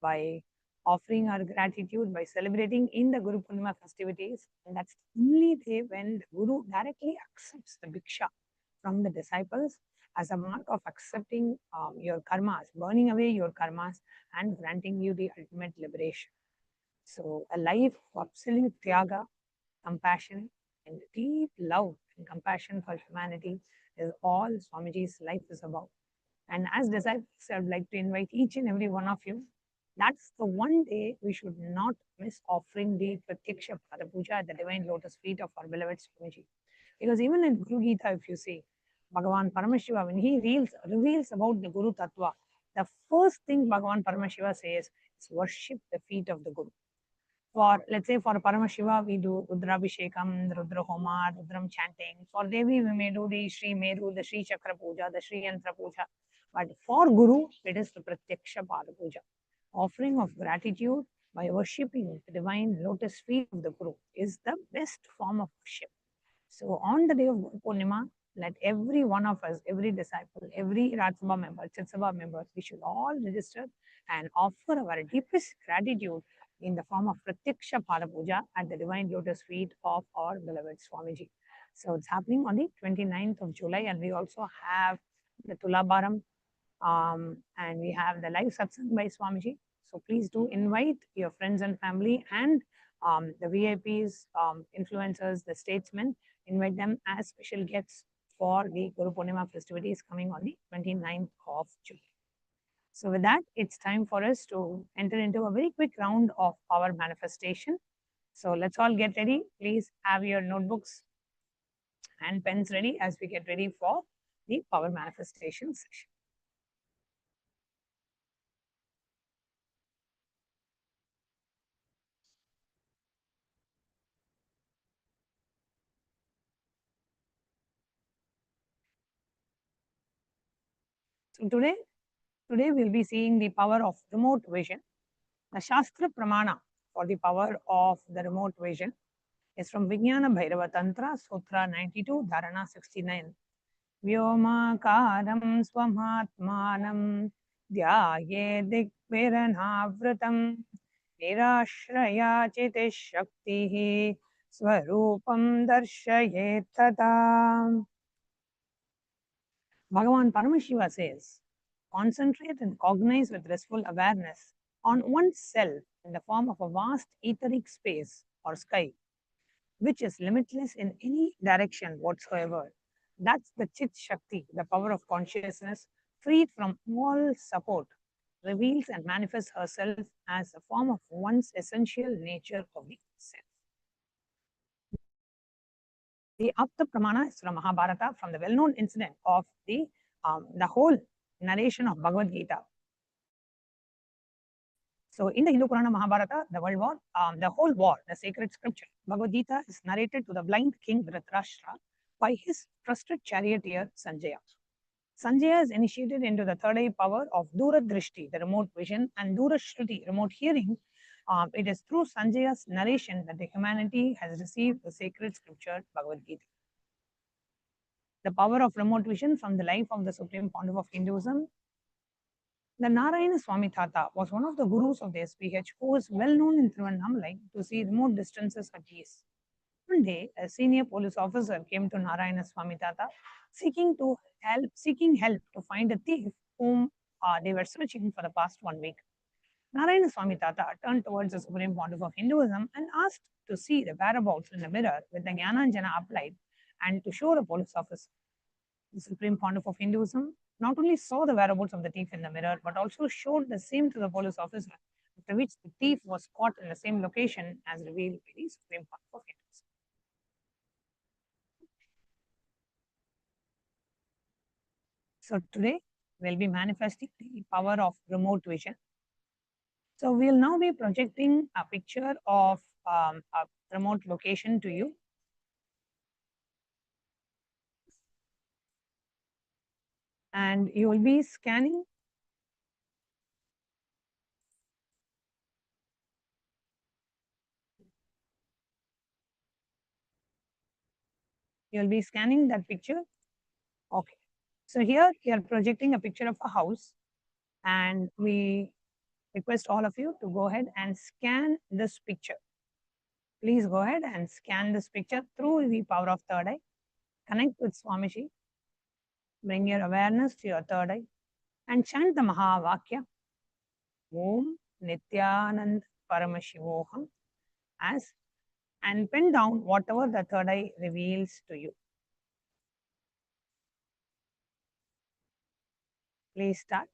by offering our gratitude by celebrating in the Guru Purnima festivities. And that's the only day when the Guru directly accepts the Bhiksha from the disciples as a mark of accepting your karmas, burning away your karmas and granting you the ultimate liberation. So a life of absolute tyaga, compassion, and deep love and compassion for humanity is all Swamiji's life is about. And as disciples, I would like to invite each and every one of you. That's the one day we should not miss offering the Pratyaksha Pada Puja at the divine lotus feet of our beloved Swamiji. Because even in Guru Gita, if you see, Bhagavan Paramashiva, when he reveals about the Guru Tattva, the first thing Bhagavan Paramashiva says is worship the feet of the Guru. For, let's say, for Paramashiva, we do Rudrabhishekam, Rudra Homa, Rudram chanting. For Devi, we may do the Sri Meru, the Sri Chakra Puja, the Sri Yantra Puja. But for Guru, it is the Pratyaksha Pada Puja. Offering of gratitude by worshipping the divine lotus feet of the Guru is the best form of worship. So on the day of Guru Purnima, let every one of us, every disciple, every Rajsabha member, Chitsabha member, we should all register and offer our deepest gratitude in the form of Pratyaksha Pada Puja at the divine lotus feet of our beloved Swamiji. So it's happening on the 29th of July, and we also have the Tulabharam and we have the live satsang by Swamiji. So please do invite your friends and family and the VIPs, influencers, the statesmen, invite them as special guests for the Guru Purnima festivities coming on the 29th of July. So with that, it's time for us to enter into a very quick round of power manifestation. So let's all get ready. Please have your notebooks and pens ready as we get ready for the power manifestation session. So today we'll be seeing the power of remote vision. The Shastra Pramana for the power of the remote vision is from Vijnana Bhairava Tantra, Sutra 92, Dharana 69. Vyomakaram swamatmanam dhyaye dikviranavratam nirashraya chitish shaktihi Swarupam Darshayet Tada. Bhagavan Paramashiva says, concentrate and cognize with restful awareness on oneself in the form of a vast etheric space or sky, which is limitless in any direction whatsoever. That's the Chit Shakti, the power of consciousness, freed from all support, reveals and manifests herself as a form of one's essential nature of the self. The Apta Pramana is from Mahabharata, from the well-known incident of the whole narration of Bhagavad Gita. So, in the Hindu Purana Mahabharata, the world war, the whole war, the sacred scripture, Bhagavad Gita is narrated to the blind king Dhritarashtra by his trusted charioteer Sanjaya. Sanjaya is initiated into the third eye power of Duradrishti, the remote vision, and Durashruti, remote hearing. It is through Sanjaya's narration that the humanity has received the sacred scripture Bhagavad Gita. The power of remote vision from the life of the Supreme Pontiff of Hinduism. The Narayana Swami Tata was one of the gurus of the SPH who was well known in Thiruvannamalai to see remote distances at ease. One day, a senior police officer came to Narayana Swami Tata seeking help to find a thief whom they were searching for the past 1 week. Narayana Swami Tata turned towards the Supreme Pontiff of Hinduism and asked to see the whereabouts in the mirror with the Jnananjana applied and to show the police officer. The Supreme Pontiff of Hinduism not only saw the whereabouts of the thief in the mirror, but also showed the same to the police officer, after which the thief was caught in the same location as revealed by the Supreme Pontiff of Hinduism. So today, we'll be manifesting the power of remote vision. So we'll now be projecting a picture of a remote location to you. And you will be scanning that picture. Okay. So here we are projecting a picture of a house, and we request all of you to go ahead and scan this picture. Please go ahead and scan this picture through the power of third eye. Connect with Swamiji. Bring your awareness to your third eye and chant the Mahavakya Om Nithyananda Paramashivoham as and pen down whatever the third eye reveals to you. Please start.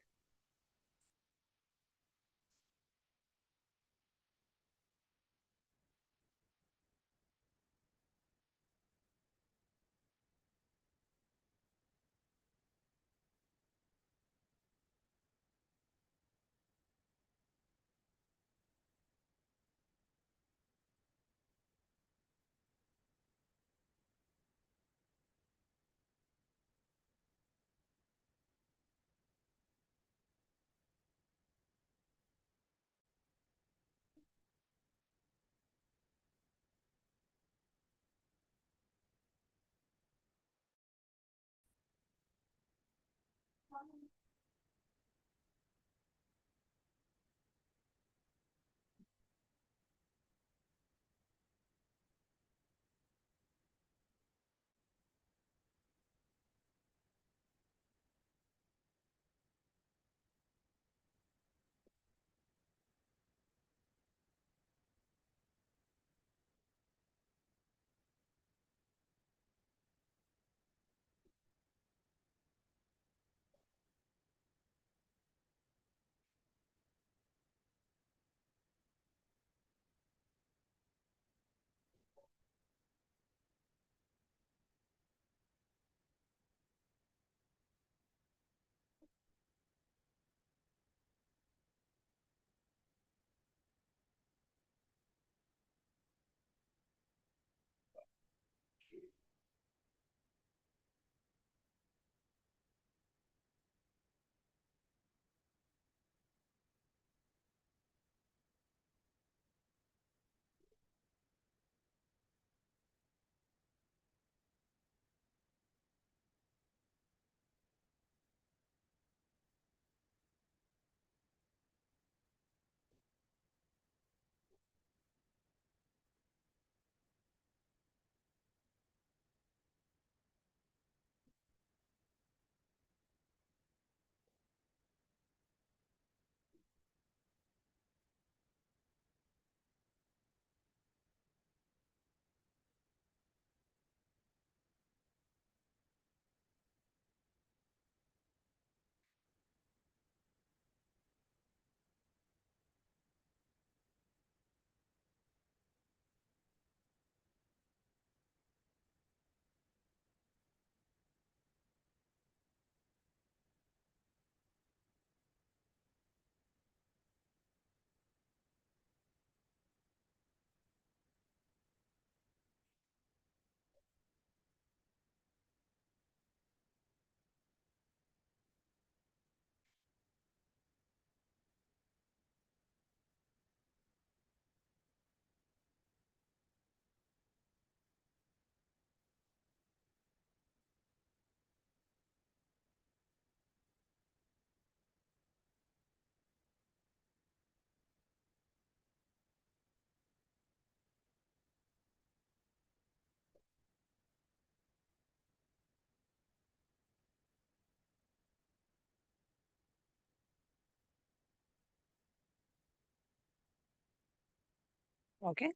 Okay.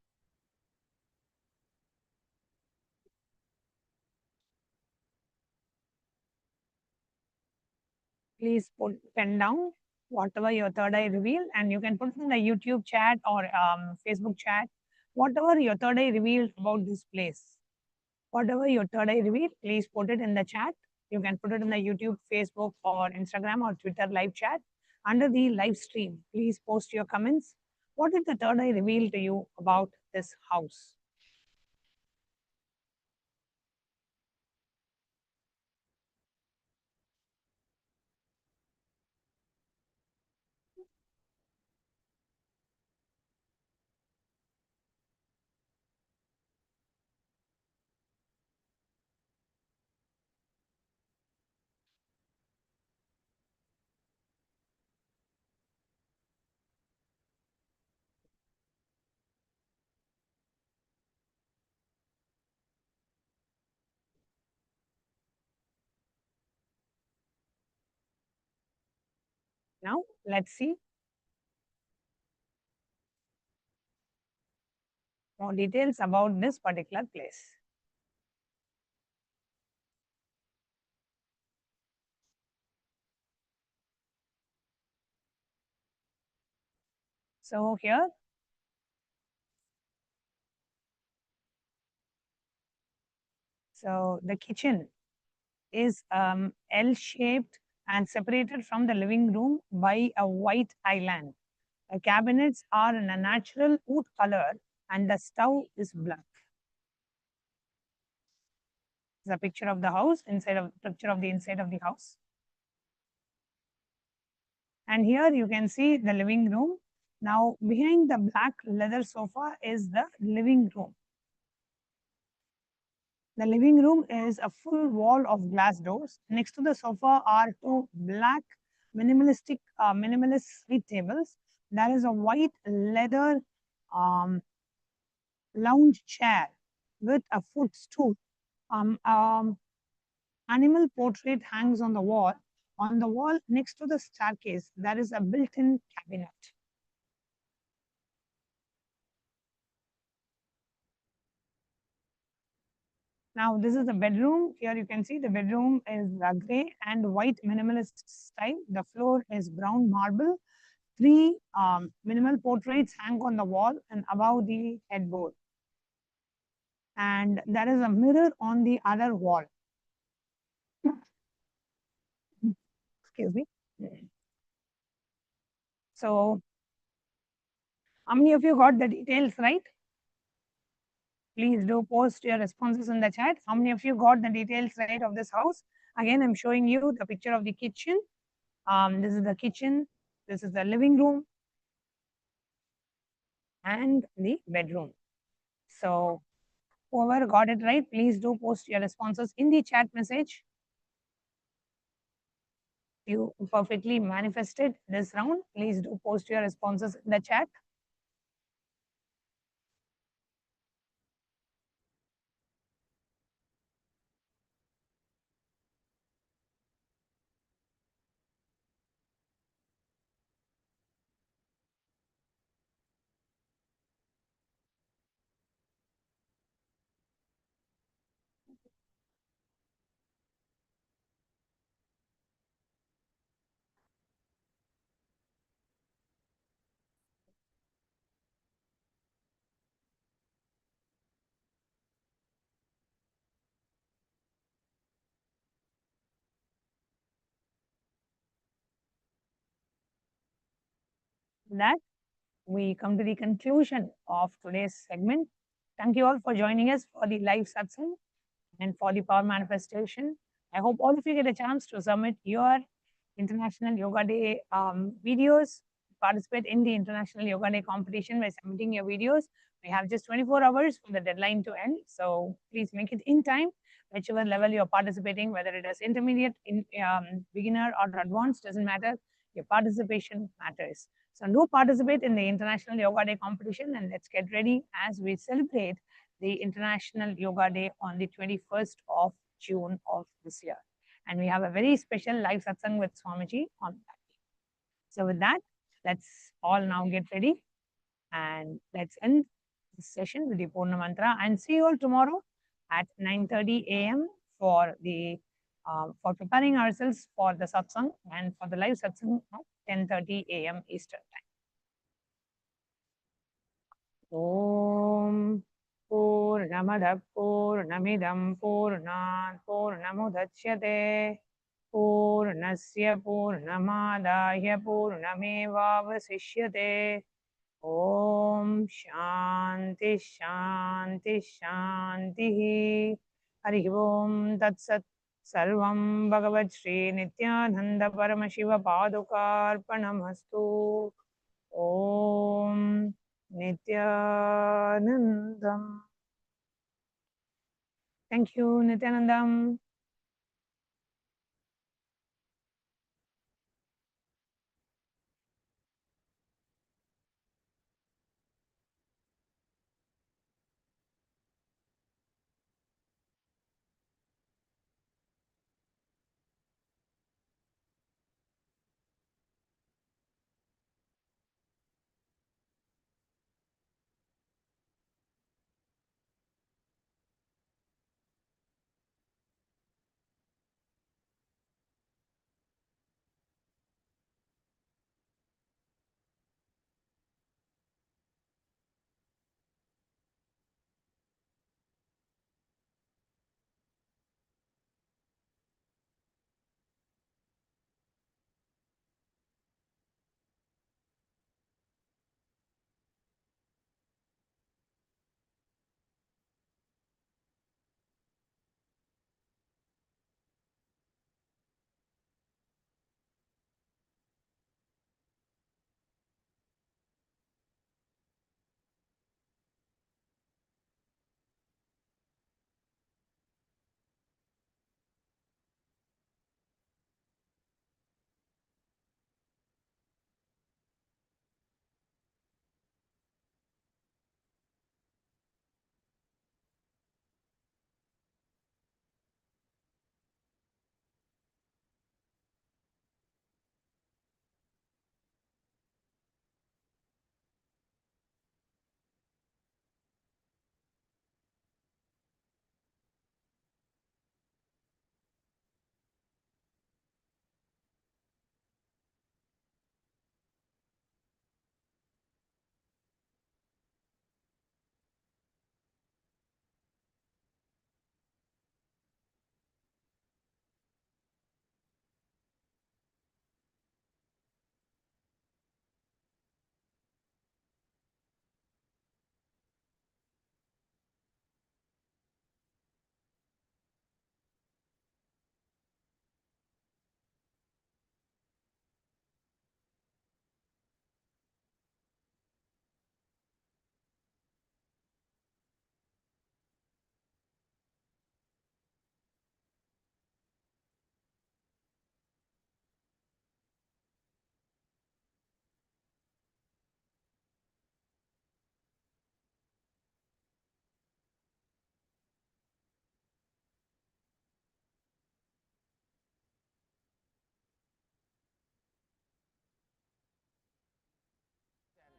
Please put pen down whatever your third eye revealed, and you can put it in the YouTube chat or Facebook chat, whatever your third eye revealed about this place. Whatever your third eye revealed, please put it in the chat. You can put it in the YouTube, Facebook, or Instagram or Twitter live chat. Under the live stream, please post your comments. What did the third eye reveal to you about this house? Now, let's see more details about this particular place. So here, so the kitchen is L-shaped and separated from the living room by a white island. The cabinets are in a natural wood color and the stove is black. It's a picture of the house, picture of the inside of the house. And here you can see the living room. Now behind the black leather sofa is the living room. The living room is a full wall of glass doors. Next to the sofa are two black minimalist sweet tables. There is a white leather lounge chair with a footstool. Animal portrait hangs on the wall. On the wall next to the staircase, there is a built-in cabinet. Now, this is the bedroom. Here you can see the bedroom is gray and white minimalist style. The floor is brown marble. Three minimal portraits hang on the wall and above the headboard. And there is a mirror on the other wall. Excuse me. So, how many of you got the details right? Please do post your responses in the chat. How many of you got the details right of this house? Again, I'm showing you the picture of the kitchen. This is the kitchen. This is the living room and the bedroom. So whoever got it right, please do post your responses in the chat message. You perfectly manifested this round. Please do post your responses in the chat. That we come to the conclusion of today's segment. Thank you all for joining us for the live satsang and for the power manifestation. I hope all of you get a chance to submit your International Yoga Day videos, participate in the International Yoga Day competition by submitting your videos. We have just 24 hours for the deadline to end. So please make it in time, whichever level you're participating, whether it is intermediate, beginner or advanced, doesn't matter. Your participation matters. So do participate in the International Yoga Day competition and let's get ready as we celebrate the International Yoga Day on the 21st of June of this year. And we have a very special live satsang with Swamiji on that day. So with that, let's all now get ready and let's end this session with the Purna Mantra, and see you all tomorrow at 9:30 a.m. for the for preparing ourselves for the satsang and for the live satsang at 10:30 a.m. Eastern Time. Om Purnamada Purnamidam Purnat Purnamudachyate Purnasya Purnamadaya Purnamevavasishyate. Om Shanti Shanti Shanti. Hari Om Tat Sat. Sarvam Bhagavad Shri Nithyananda Paramashiva Padukarpanamastu. Om Nithyanandam. Thank you, Nithyanandam.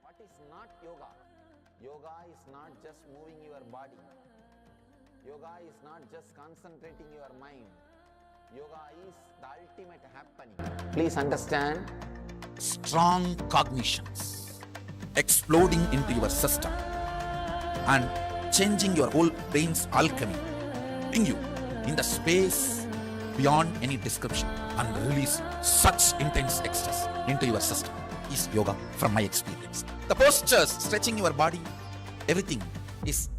What is not yoga? Yoga is not just moving your body. Yoga is not just concentrating your mind. Yoga is the ultimate happening. Please understand.
Strong cognitions exploding into your system and changing your whole brain's alchemy, putting you in the space beyond any description and release such intense ecstasy into your system is yoga from my experience. The postures, stretching your body, everything is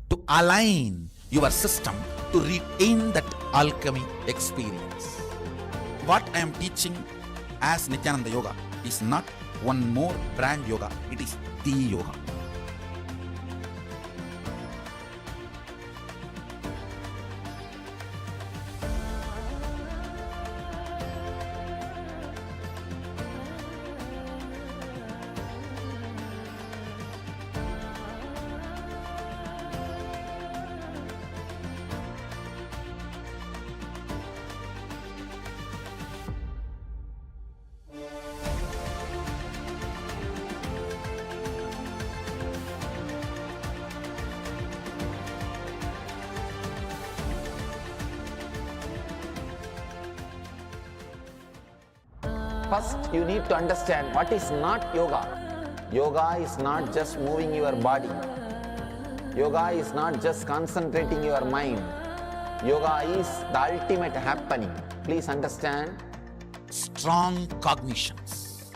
to align your system to retain that alchemy experience. What I am teaching as Nithyananda Yoga is not one more brand yoga, it is the yoga.
First, you need to understand what is not yoga. Yoga is not just moving your body. Yoga is not just concentrating your mind. Yoga is the ultimate happening. Please understand.
Strong cognitions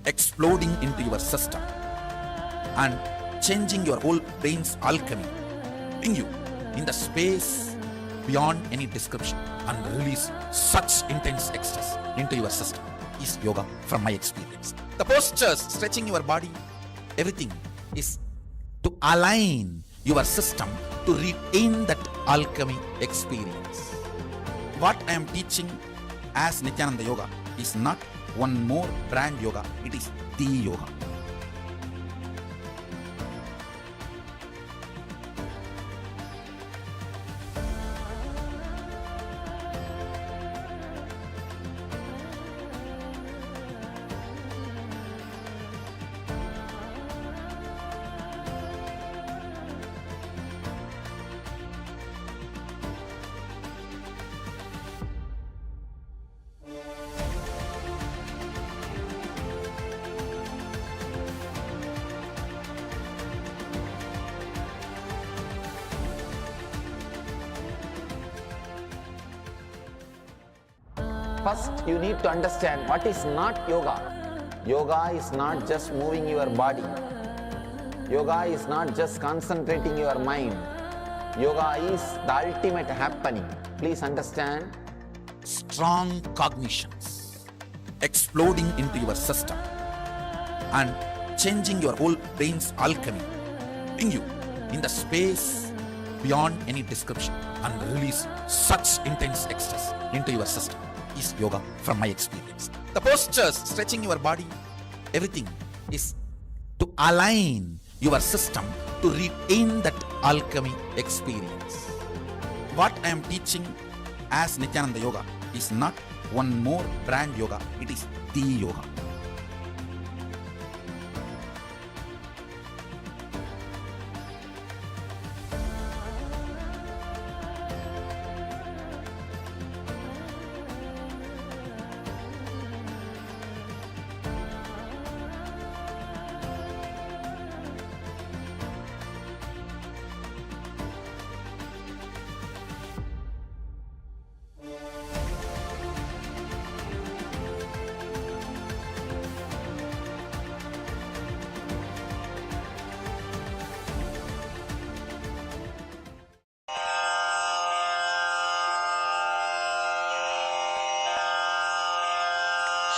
exploding into your system and changing your whole brain's alchemy, putting you in the space beyond any description and release such intense ecstasy into your system is yoga from my experience. The postures, stretching your body, everything is to align your system to retain that alchemy experience. What I am teaching as Nithyananda Yoga is not one more brand yoga, it is the yoga.
First, you need to understand what is not yoga. Yoga is not just moving your body. Yoga is not just concentrating your mind. Yoga is the ultimate happening. Please understand.
Strong cognitions exploding into your system and changing your whole brain's alchemy, putting you in the space beyond any description and release such intense ecstasy into your system is yoga from my experience. The postures, stretching your body, everything is to align your system to retain that alchemy experience. What I am teaching as Nithyananda Yoga is not one more brand yoga, it is the yoga.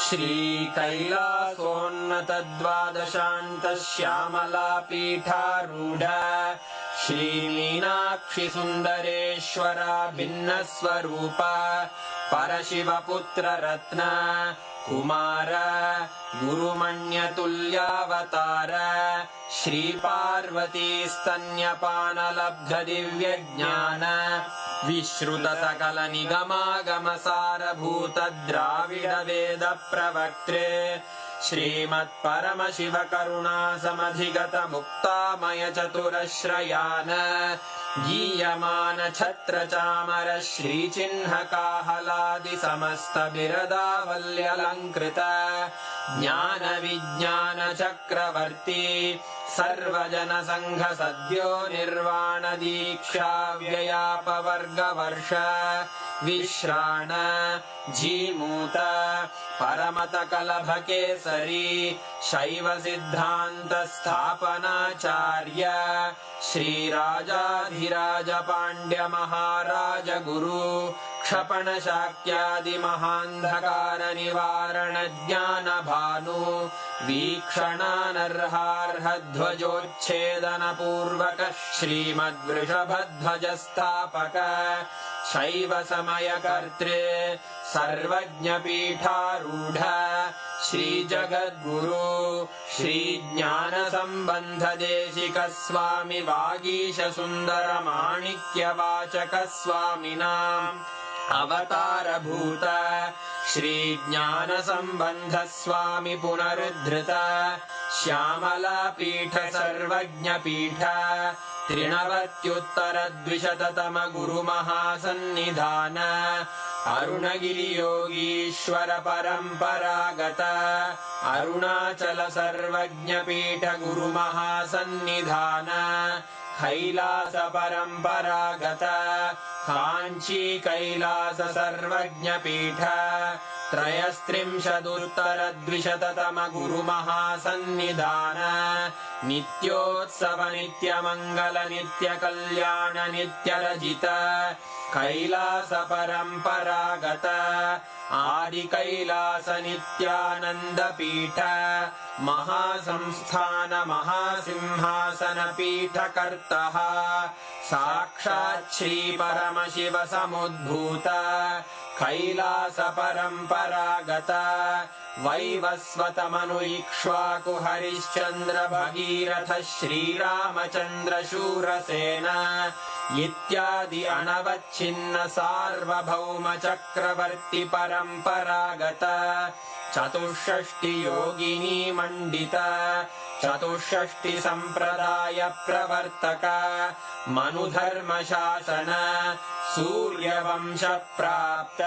श्रीकैलासोन्नतद्वादशान्तश्यामलापीठारूढ श्रीमीनाक्षिसुन्दरेश्वरा भिन्नस्वरूप परशिवपुत्ररत्न Kumar गुरुमण्यतुल्यावतार श्रीपार्वतीस्तन्यपानलब्धदिव्यज्ञान विश्रुतसकलनिगमागमसारभूतद्राविडवेदप्रवक्त्रे श्रीमत्परमशिवकरुणासमधिगतमुक्तामयचतुरश्रयान् गीयमानछत्रचामर श्रीचिह्नकाहलादिसमस्तबिरदावल्यलङ्कृत ज्ञानविज्ञानचक्रवर्ती सर्वजनसङ्घसद्यो निर्वाणदीक्षाव्ययापवर्गवर्ष विश्राण Jimuta परमतकलभकेसरी शैवसिद्धान्तस्थापनाचार्य श्रीराजाधिराजपाण्ड्यमहाराज गुरु क्षपणशाक्यादिमहान्धकारनिवारणज्ञानभानु वीक्षणानर्हार्हध्वजोच्छेदनपूर्वक श्रीमद्वृषभध्वजस्थापक शैवसमयकर्त्रे सर्वज्ञपीठारूढ श्रीजगद्गुरु श्रीज्ञानसम्बन्धदेशिकस्वामि वागीशसुन्दरमाणिक्यवाचकस्वामिनाम् अवतारभूत श्रीज्ञानसम्बन्धस्वामि पुनरुद्धृत श्यामलापीठ सर्वज्ञपीठ त्रिनवत्युत्तरद्विशततम गुरुमहासन्निधान अरुणगिरियोगीश्वर परम्परागत अरुणाचल सर्वज्ञपीठ गुरुमहासन्निधान कैलास परम्परागत काञ्ची कैलास सर्वज्ञपीठ त्रयस्त्रिंशदुत्तरद्विशततम गुरुमहासन्निधान नित्योत्सव नित्यमङ्गल नित्यकल्याण नित्यरजित कैलास परम्परागत आदिकैलास नित्यानन्दपीठ महासंस्थान महासिंहासन पीठकर्तः साक्षात् श्री परमशिव समुद्भूत कैलास परम्परागत वैवस्वतमनु इक्ष्वाकु हरिश्चन्द्र भगीरथ श्रीरामचन्द्र शूरसेन इत्यादि अनवच्छिन्न सार्वभौम चक्रवर्ति परम्परागत चतुष्षष्टि योगिनी मण्डित चतुष्षष्टि सम्प्रदाय प्रवर्तक मनुधर्म शासन सूर्यवंश प्राप्त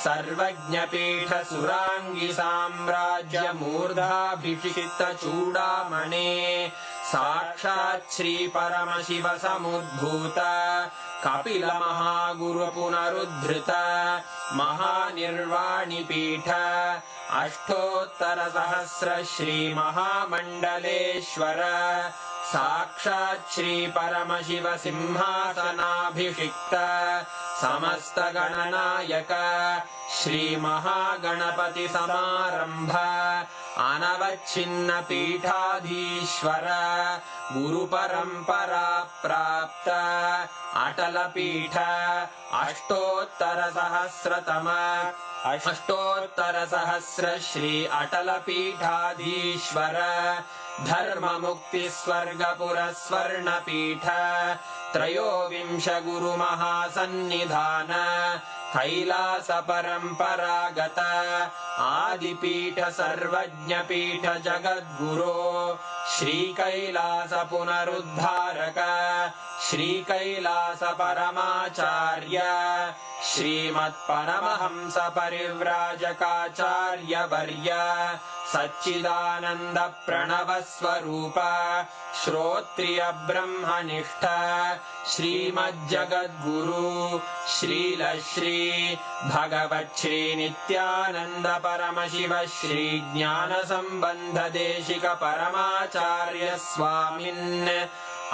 सर्वज्ञपीठ सुराङ्गी साम्राज्य मूर्धाभिषिक्त चूडामणे साक्षात् श्री परमशिव समुद्भूत कपिल महागुरु पुनरुद्धृत महानिर्वाणिपीठ अष्टोत्तर सहस्र श्री महामण्डलेश्वर साक्षात् श्री परमशिव सिंहासनाभिषिक्त समस्त गणनायक श्री महागणपति समारंभ अनवच्छिन्न पीठाधीश्वर गुरु परंपरा प्राप्त अटल पीठ अष्टोत्तर सहस्र श्री अटल पीठाधीश्वर धर्म मुक्ति स्वर्गपुर स्वर्ण पीठ त्रयोविंश गुरु महासन्निधान कैलास परम्परागत आदिपीठ सर्वज्ञ पीठ जगद्गुरो श्री कैलास पुनरुद्धारक श्री कैलास परमाचार्य श्रीमत्परमहंस परिव्राजकाचार्य वर्य सच्चिदानंद प्रणव स्वरूप श्रोत्रिय ब्रह्मनिष्ठ श्रीमज्जगद्गुरु श्रील श्री भगवत् श्री नित्यानंद परमशिव श्री ज्ञान संबंध देशिक परमाचार्य स्वामिन्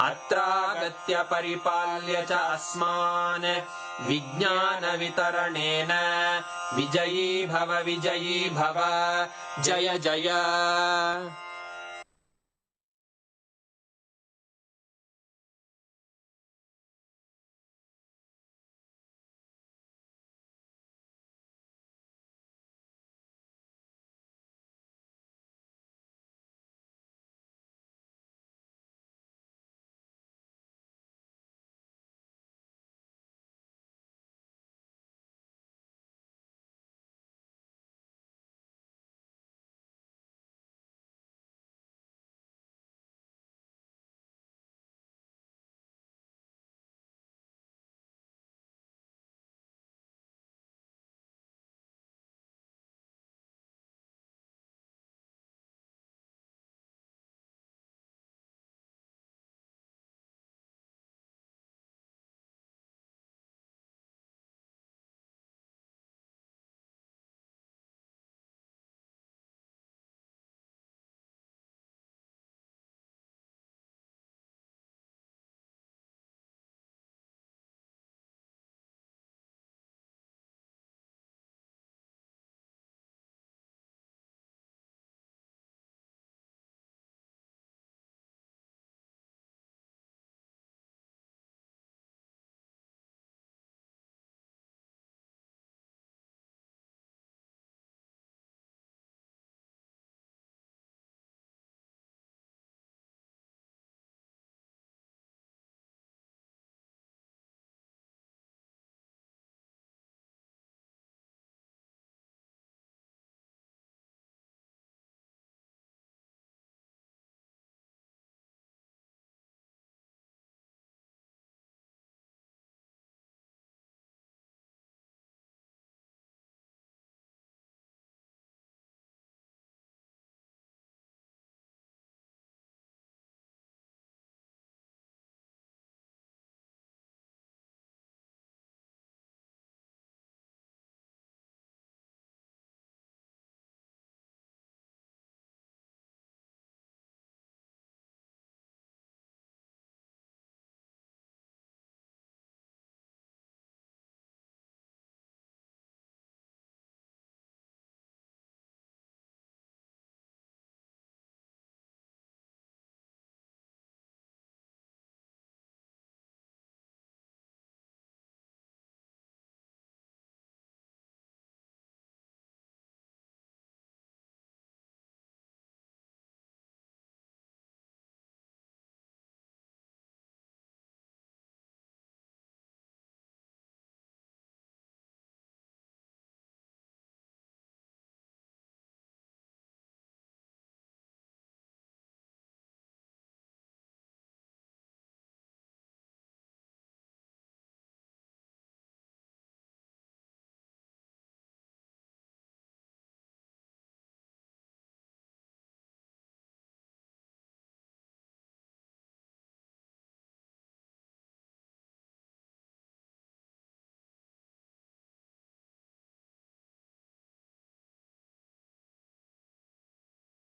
अत्रागत्य परिपाल्य च अस्मान् विज्ञान वितरणेन विजयी भव जय जय।